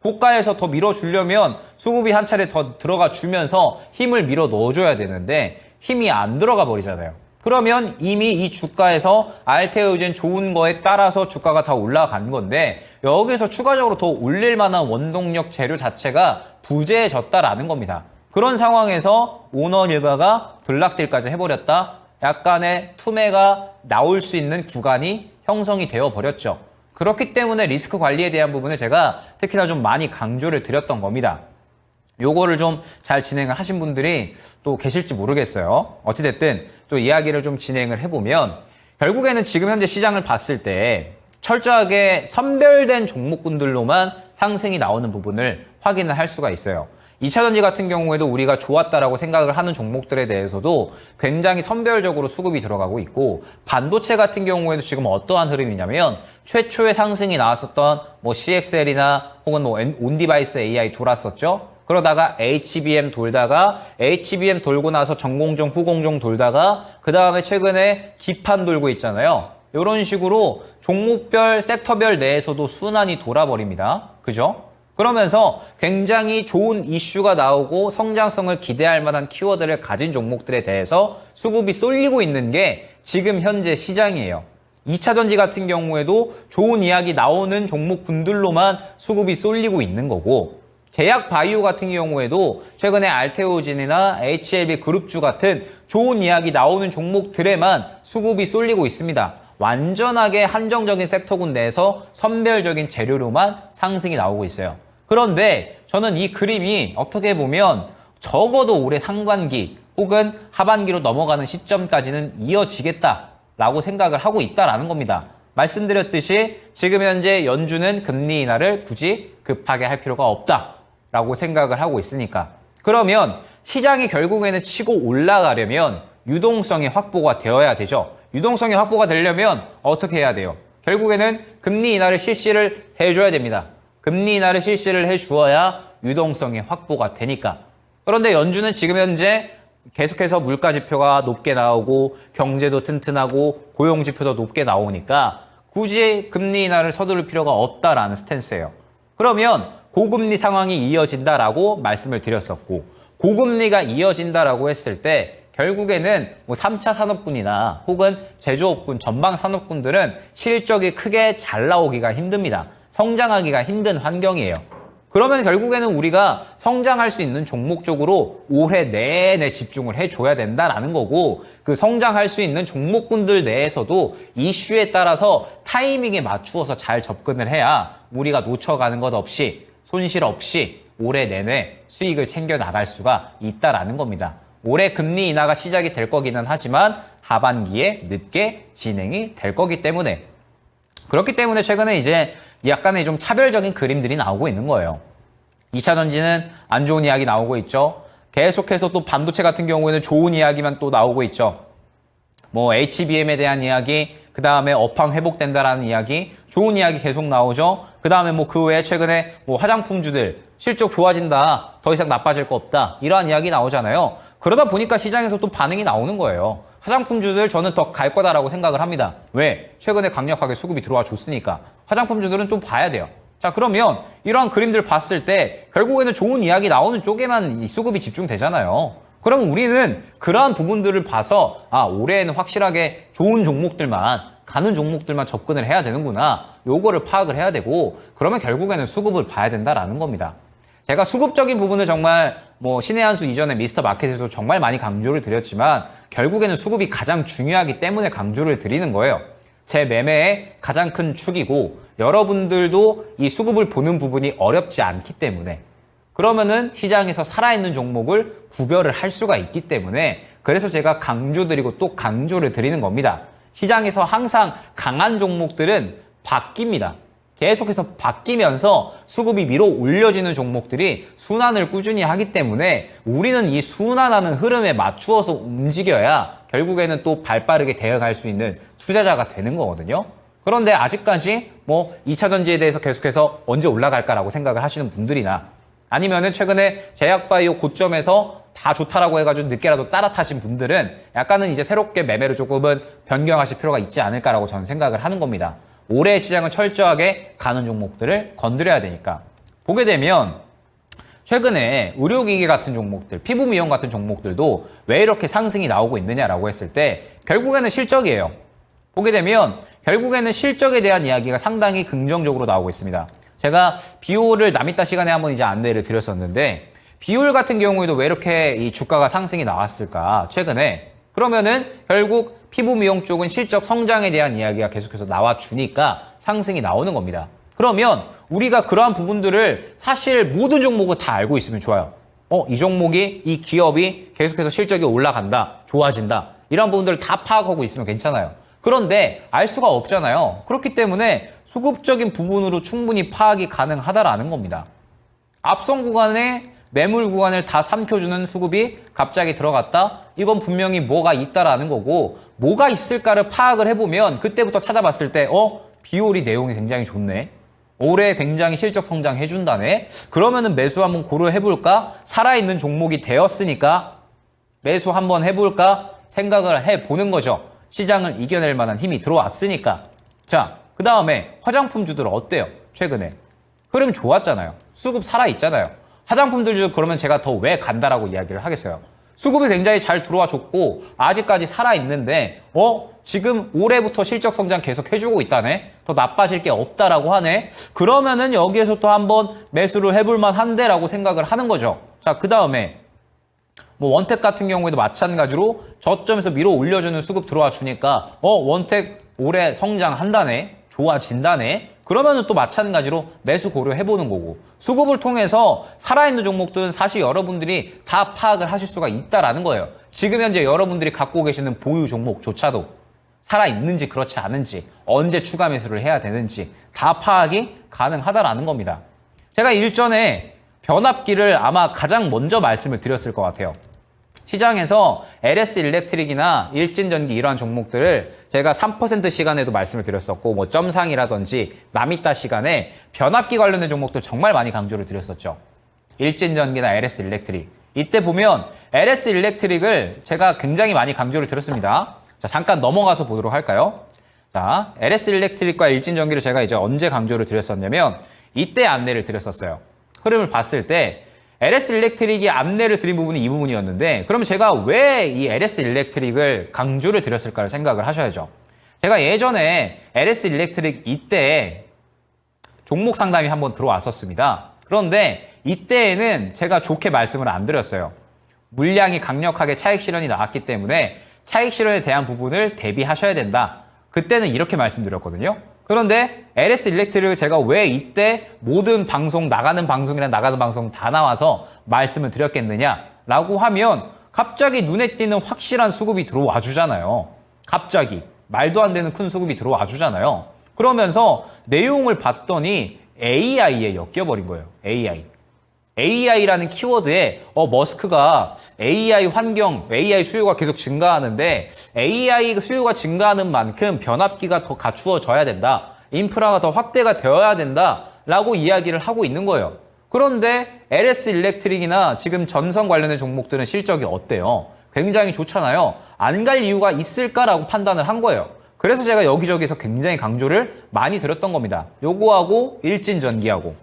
Speaker 1: 고가에서 더 밀어주려면 수급이 한 차례 더 들어가 주면서 힘을 밀어 넣어줘야 되는데 힘이 안 들어가 버리잖아요. 그러면 이미 이 주가에서 알테오젠 좋은 거에 따라서 주가가 다 올라간 건데 여기서 추가적으로 더 올릴 만한 원동력 재료 자체가 부재해졌다라는 겁니다. 그런 상황에서 오너 일가가 블락딜까지 해버렸다. 약간의 투매가 나올 수 있는 구간이 형성이 되어 버렸죠. 그렇기 때문에 리스크 관리에 대한 부분을 제가 특히나 좀 많이 강조를 드렸던 겁니다. 요거를 좀 잘 진행을 하신 분들이 또 계실지 모르겠어요. 어찌됐든 또 이야기를 좀 진행을 해보면 결국에는 지금 현재 시장을 봤을 때 철저하게 선별된 종목군들로만 상승이 나오는 부분을 확인을 할 수가 있어요. 2차전지 같은 경우에도 우리가 좋았다라고 생각을 하는 종목들에 대해서도 굉장히 선별적으로 수급이 들어가고 있고 반도체 같은 경우에도 지금 어떠한 흐름이냐면 최초의 상승이 나왔었던 뭐 CXL이나 혹은 뭐 온디바이스 AI 돌았었죠. 그러다가 HBM 돌다가 HBM 돌고 나서 전공정 후공정 돌다가 그 다음에 최근에 기판 돌고 있잖아요. 이런 식으로 종목별 섹터별 내에서도 순환이 돌아버립니다. 그죠? 그러면서 굉장히 좋은 이슈가 나오고 성장성을 기대할 만한 키워드를 가진 종목들에 대해서 수급이 쏠리고 있는 게 지금 현재 시장이에요. 2차전지 같은 경우에도 좋은 이야기 나오는 종목군들로만 수급이 쏠리고 있는 거고 제약 바이오 같은 경우에도 최근에 알테오진이나 HLB 그룹주 같은 좋은 이야기 나오는 종목들에만 수급이 쏠리고 있습니다. 완전하게 한정적인 섹터군 내에서 선별적인 재료로만 상승이 나오고 있어요. 그런데 저는 이 그림이 어떻게 보면 적어도 올해 상반기 혹은 하반기로 넘어가는 시점까지는 이어지겠다라고 생각을 하고 있다라는 겁니다. 말씀드렸듯이 지금 현재 연준은 금리 인하를 굳이 급하게 할 필요가 없다라고 생각을 하고 있으니까. 그러면 시장이 결국에는 치고 올라가려면 유동성이 확보가 되어야 되죠. 유동성이 확보가 되려면 어떻게 해야 돼요? 결국에는 금리 인하를 실시를 해줘야 됩니다. 금리 인하를 실시를 해주어야 유동성이 확보가 되니까. 그런데 연준은 지금 현재 계속해서 물가 지표가 높게 나오고 경제도 튼튼하고 고용 지표도 높게 나오니까 굳이 금리 인하를 서두를 필요가 없다라는 스탠스예요. 그러면 고금리 상황이 이어진다라고 말씀을 드렸었고 고금리가 이어진다라고 했을 때 결국에는 뭐 3차 산업군이나 혹은 제조업군, 전방 산업군들은 실적이 크게 잘 나오기가 힘듭니다. 성장하기가 힘든 환경이에요. 그러면 결국에는 우리가 성장할 수 있는 종목 쪽으로 올해 내내 집중을 해줘야 된다라는 거고, 그 성장할 수 있는 종목군들 내에서도 이슈에 따라서 타이밍에 맞추어서 잘 접근을 해야 우리가 놓쳐가는 것 없이, 손실 없이 올해 내내 수익을 챙겨 나갈 수가 있다라는 겁니다. 올해 금리 인하가 시작이 될 거기는 하지만 하반기에 늦게 진행이 될 거기 때문에, 그렇기 때문에 최근에 이제 약간의 좀 차별적인 그림들이 나오고 있는 거예요. 2차 전지는 안 좋은 이야기 나오고 있죠. 계속해서 또 반도체 같은 경우에는 좋은 이야기만 또 나오고 있죠. 뭐 HBM에 대한 이야기, 그 다음에 업황 회복된다라는 이야기, 좋은 이야기 계속 나오죠. 그 다음에 뭐 그 외에 최근에 뭐 화장품주들 실적 좋아진다, 더 이상 나빠질 거 없다, 이러한 이야기 나오잖아요. 그러다 보니까 시장에서 또 반응이 나오는 거예요. 화장품주들 저는 더 갈 거다라고 생각을 합니다. 왜? 최근에 강력하게 수급이 들어와 줬으니까. 화장품주들은 좀 봐야 돼요. 자, 그러면 이러한 그림들 봤을 때 결국에는 좋은 이야기 나오는 쪽에만 이 수급이 집중되잖아요. 그럼 우리는 그러한 부분들을 봐서 올해에는 확실하게 좋은 종목들만, 가는 종목들만 접근을 해야 되는구나, 요거를 파악을 해야 되고, 그러면 결국에는 수급을 봐야 된다라는 겁니다. 제가 수급적인 부분을 정말 뭐 신의 한 수 이전에 미스터 마켓에서 정말 많이 강조를 드렸지만 결국에는 수급이 가장 중요하기 때문에 강조를 드리는 거예요. 제 매매의 가장 큰 축이고, 여러분들도 이 수급을 보는 부분이 어렵지 않기 때문에, 그러면은 시장에서 살아있는 종목을 구별을 할 수가 있기 때문에, 그래서 제가 강조드리고 또 강조를 드리는 겁니다. 시장에서 항상 강한 종목들은 바뀝니다. 계속해서 바뀌면서 수급이 밀어 올려지는 종목들이 순환을 꾸준히 하기 때문에 우리는 이 순환하는 흐름에 맞추어서 움직여야 결국에는 또 발빠르게 대응할 수 있는 투자자가 되는 거거든요. 그런데 아직까지 뭐 2차 전지에 대해서 계속해서 언제 올라갈까라고 생각을 하시는 분들이나, 아니면은 최근에 제약바이오 고점에서 다 좋다라고 해가지고 늦게라도 따라 타신 분들은 약간은 이제 새롭게 매매를 조금은 변경하실 필요가 있지 않을까라고 저는 생각을 하는 겁니다. 올해 시장은 철저하게 가는 종목들을 건드려야 되니까. 보게 되면 최근에 의료기기 같은 종목들, 피부미용 같은 종목들도 왜 이렇게 상승이 나오고 있느냐라고 했을 때 결국에는 실적이에요. 보게 되면 결국에는 실적에 대한 이야기가 상당히 긍정적으로 나오고 있습니다. 제가 비올을 남이따 시간에 한번 이제 안내를 드렸었는데, 비올 같은 경우에도 왜 이렇게 이 주가가 상승이 나왔을까 최근에, 그러면은 결국 피부 미용 쪽은 실적 성장에 대한 이야기가 계속해서 나와주니까 상승이 나오는 겁니다. 그러면 우리가 그러한 부분들을 사실 모든 종목을 다 알고 있으면 좋아요. 이 종목이, 이 기업이 계속해서 실적이 올라간다, 좋아진다, 이런 부분들을 다 파악하고 있으면 괜찮아요. 그런데 알 수가 없잖아요. 그렇기 때문에 수급적인 부분으로 충분히 파악이 가능하다라는 겁니다. 앞선 구간에 매물 구간을 다 삼켜주는 수급이 갑자기 들어갔다? 이건 분명히 뭐가 있다라는 거고, 뭐가 있을까를 파악을 해보면 그때부터 찾아봤을 때 비올이 내용이 굉장히 좋네, 올해 굉장히 실적 성장해준다네, 그러면은 매수 한번 고려해볼까? 살아있는 종목이 되었으니까 매수 한번 해볼까? 생각을 해보는 거죠. 시장을 이겨낼 만한 힘이 들어왔으니까. 자, 그 다음에 화장품주들 어때요? 최근에 흐름 좋았잖아요. 수급 살아있잖아요. 화장품들 그러면 제가 더 왜 간다라고 이야기를 하겠어요. 수급이 굉장히 잘 들어와 줬고 아직까지 살아있는데 지금 올해부터 실적 성장 계속 해주고 있다네, 더 나빠질 게 없다라고 하네, 그러면은 여기에서 또 한번 매수를 해볼 만한데 라고 생각을 하는 거죠. 자, 그 다음에 뭐 원택 같은 경우에도 마찬가지로 저점에서 밀어 올려주는 수급 들어와 주니까 원택 올해 성장한다네, 좋아진다네, 그러면은 또 마찬가지로 매수 고려해보는 거고, 수급을 통해서 살아있는 종목들은 사실 여러분들이 다 파악을 하실 수가 있다라는 거예요. 지금 현재 여러분들이 갖고 계시는 보유 종목조차도 살아있는지 그렇지 않은지, 언제 추가 매수를 해야 되는지 다 파악이 가능하다라는 겁니다. 제가 일전에 변압기를 아마 가장 먼저 말씀을 드렸을 것 같아요. 시장에서 LS 일렉트릭이나 일진전기 이러한 종목들을 제가 3% 시간에도 말씀을 드렸었고, 뭐 점상이라든지 남이따 시간에 변압기 관련된 종목들 정말 많이 강조를 드렸었죠. 일진전기나 LS 일렉트릭. 이때 보면 LS 일렉트릭을 제가 굉장히 많이 강조를 드렸습니다. 자, 잠깐 넘어가서 보도록 할까요? 자, LS 일렉트릭과 일진전기를 제가 이제 언제 강조를 드렸었냐면 이때 안내를 드렸었어요. 흐름을 봤을 때 LS 일렉트릭이 안내를 드린 부분이 이 부분이었는데, 그러면 제가 왜 이 LS 일렉트릭을 강조를 드렸을까를 생각을 하셔야죠. 제가 예전에 LS 일렉트릭 이때 종목 상담이 한번 들어왔었습니다. 그런데 이때에는 제가 좋게 말씀을 안 드렸어요. 물량이 강력하게 차익 실현이 나왔기 때문에 차익 실현에 대한 부분을 대비하셔야 된다. 그때는 이렇게 말씀드렸거든요. 그런데 LS 일렉트릭을 제가 왜 이때 모든 방송, 나가는 방송이랑 나가는 방송 다 나와서 말씀을 드렸겠느냐라고 하면 갑자기 눈에 띄는 확실한 수급이 들어와 주잖아요. 갑자기 말도 안 되는 큰 수급이 들어와 주잖아요. 그러면서 내용을 봤더니 AI에 엮여버린 거예요. AI라는 키워드에 머스크가 AI 환경, AI 수요가 계속 증가하는데 AI 수요가 증가하는 만큼 변압기가 더 갖추어져야 된다. 인프라가 더 확대가 되어야 된다라고 이야기를 하고 있는 거예요. 그런데 LS 일렉트릭이나 지금 전선 관련된 종목들은 실적이 어때요? 굉장히 좋잖아요. 안 갈 이유가 있을까라고 판단을 한 거예요. 그래서 제가 여기저기서 굉장히 강조를 많이 드렸던 겁니다. 요거하고 일진전기하고.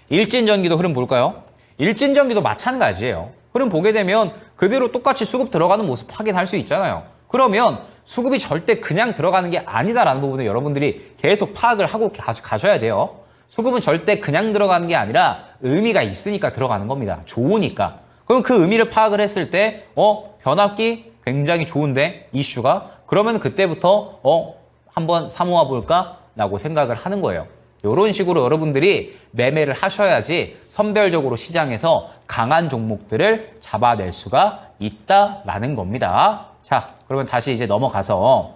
Speaker 1: 일진전기도 흐름 볼까요? 일진전기도 마찬가지예요. 흐름 보게 되면 그대로 똑같이 수급 들어가는 모습 확인할 수 있잖아요. 그러면 수급이 절대 그냥 들어가는 게 아니다라는 부분을 여러분들이 계속 파악을 하고 가셔야 돼요. 수급은 절대 그냥 들어가는 게 아니라 의미가 있으니까 들어가는 겁니다. 좋으니까. 그럼 그 의미를 파악을 했을 때 변압기 굉장히 좋은데 이슈가 그러면 그때부터 한번 사모아 볼까? 라고 생각을 하는 거예요. 이런 식으로 여러분들이 매매를 하셔야지 선별적으로 시장에서 강한 종목들을 잡아낼 수가 있다라는 겁니다. 자, 그러면 다시 이제 넘어가서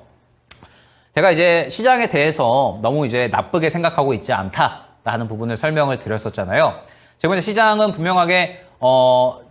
Speaker 1: 제가 이제 시장에 대해서 너무 이제 나쁘게 생각하고 있지 않다라는 부분을 설명을 드렸었잖아요. 지금 이제 시장은 분명하게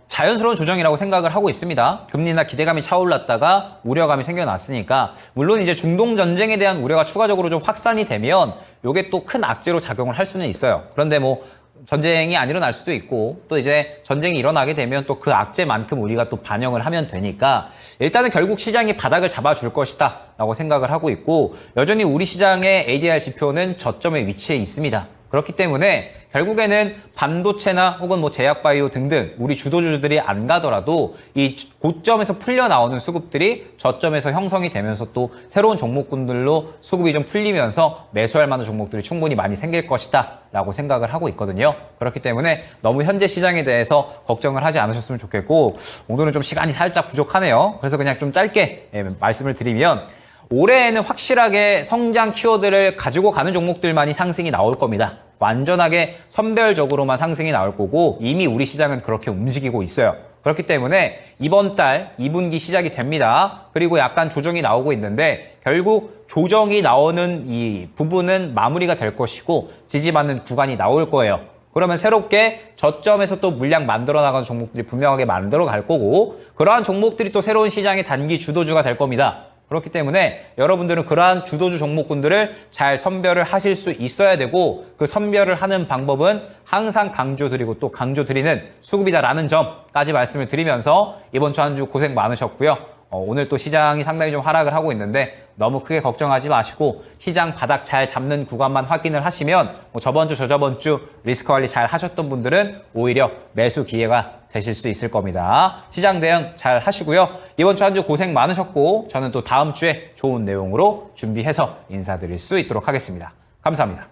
Speaker 1: 자연스러운 조정이라고 생각을 하고 있습니다. 금리나 기대감이 차올랐다가 우려감이 생겨났으니까 물론 이제 중동 전쟁에 대한 우려가 추가적으로 좀 확산이 되면 이게 또 큰 악재로 작용을 할 수는 있어요. 그런데 뭐 전쟁이 안 일어날 수도 있고 또 이제 전쟁이 일어나게 되면 또 그 악재만큼 우리가 또 반영을 하면 되니까 일단은 결국 시장이 바닥을 잡아줄 것이다 라고 생각을 하고 있고 여전히 우리 시장의 ADR 지표는 저점에 위치해 있습니다. 그렇기 때문에 결국에는 반도체나 혹은 뭐 제약바이오 등등 우리 주도주들이 안 가더라도 이 고점에서 풀려 나오는 수급들이 저점에서 형성이 되면서 또 새로운 종목군들로 수급이 좀 풀리면서 매수할 만한 종목들이 충분히 많이 생길 것이다 라고 생각을 하고 있거든요. 그렇기 때문에 너무 현재 시장에 대해서 걱정을 하지 않으셨으면 좋겠고 오늘은 좀 시간이 살짝 부족하네요. 그래서 그냥 좀 짧게 말씀을 드리면 올해에는 확실하게 성장 키워드를 가지고 가는 종목들만이 상승이 나올 겁니다. 완전하게 선별적으로만 상승이 나올 거고 이미 우리 시장은 그렇게 움직이고 있어요. 그렇기 때문에 이번 달 2분기 시작이 됩니다. 그리고 약간 조정이 나오고 있는데 결국 조정이 나오는 이 부분은 마무리가 될 것이고 지지받는 구간이 나올 거예요. 그러면 새롭게 저점에서 또 물량 만들어 나가는 종목들이 분명하게 만들어 갈 거고 그러한 종목들이 또 새로운 시장의 단기 주도주가 될 겁니다. 그렇기 때문에 여러분들은 그러한 주도주 종목군들을 잘 선별을 하실 수 있어야 되고 그 선별을 하는 방법은 항상 강조드리고 또 강조드리는 수급이다라는 점까지 말씀을 드리면서 이번 주 한 주 고생 많으셨고요. 오늘 또 시장이 상당히 좀 하락을 하고 있는데 너무 크게 걱정하지 마시고 시장 바닥 잘 잡는 구간만 확인을 하시면 뭐 저번 주 저저번 주 리스크 관리 잘 하셨던 분들은 오히려 매수 기회가 되실 수 있을 겁니다. 시장 대응 잘 하시고요. 이번 주 한 주 고생 많으셨고 저는 또 다음 주에 좋은 내용으로 준비해서 인사드릴 수 있도록 하겠습니다. 감사합니다.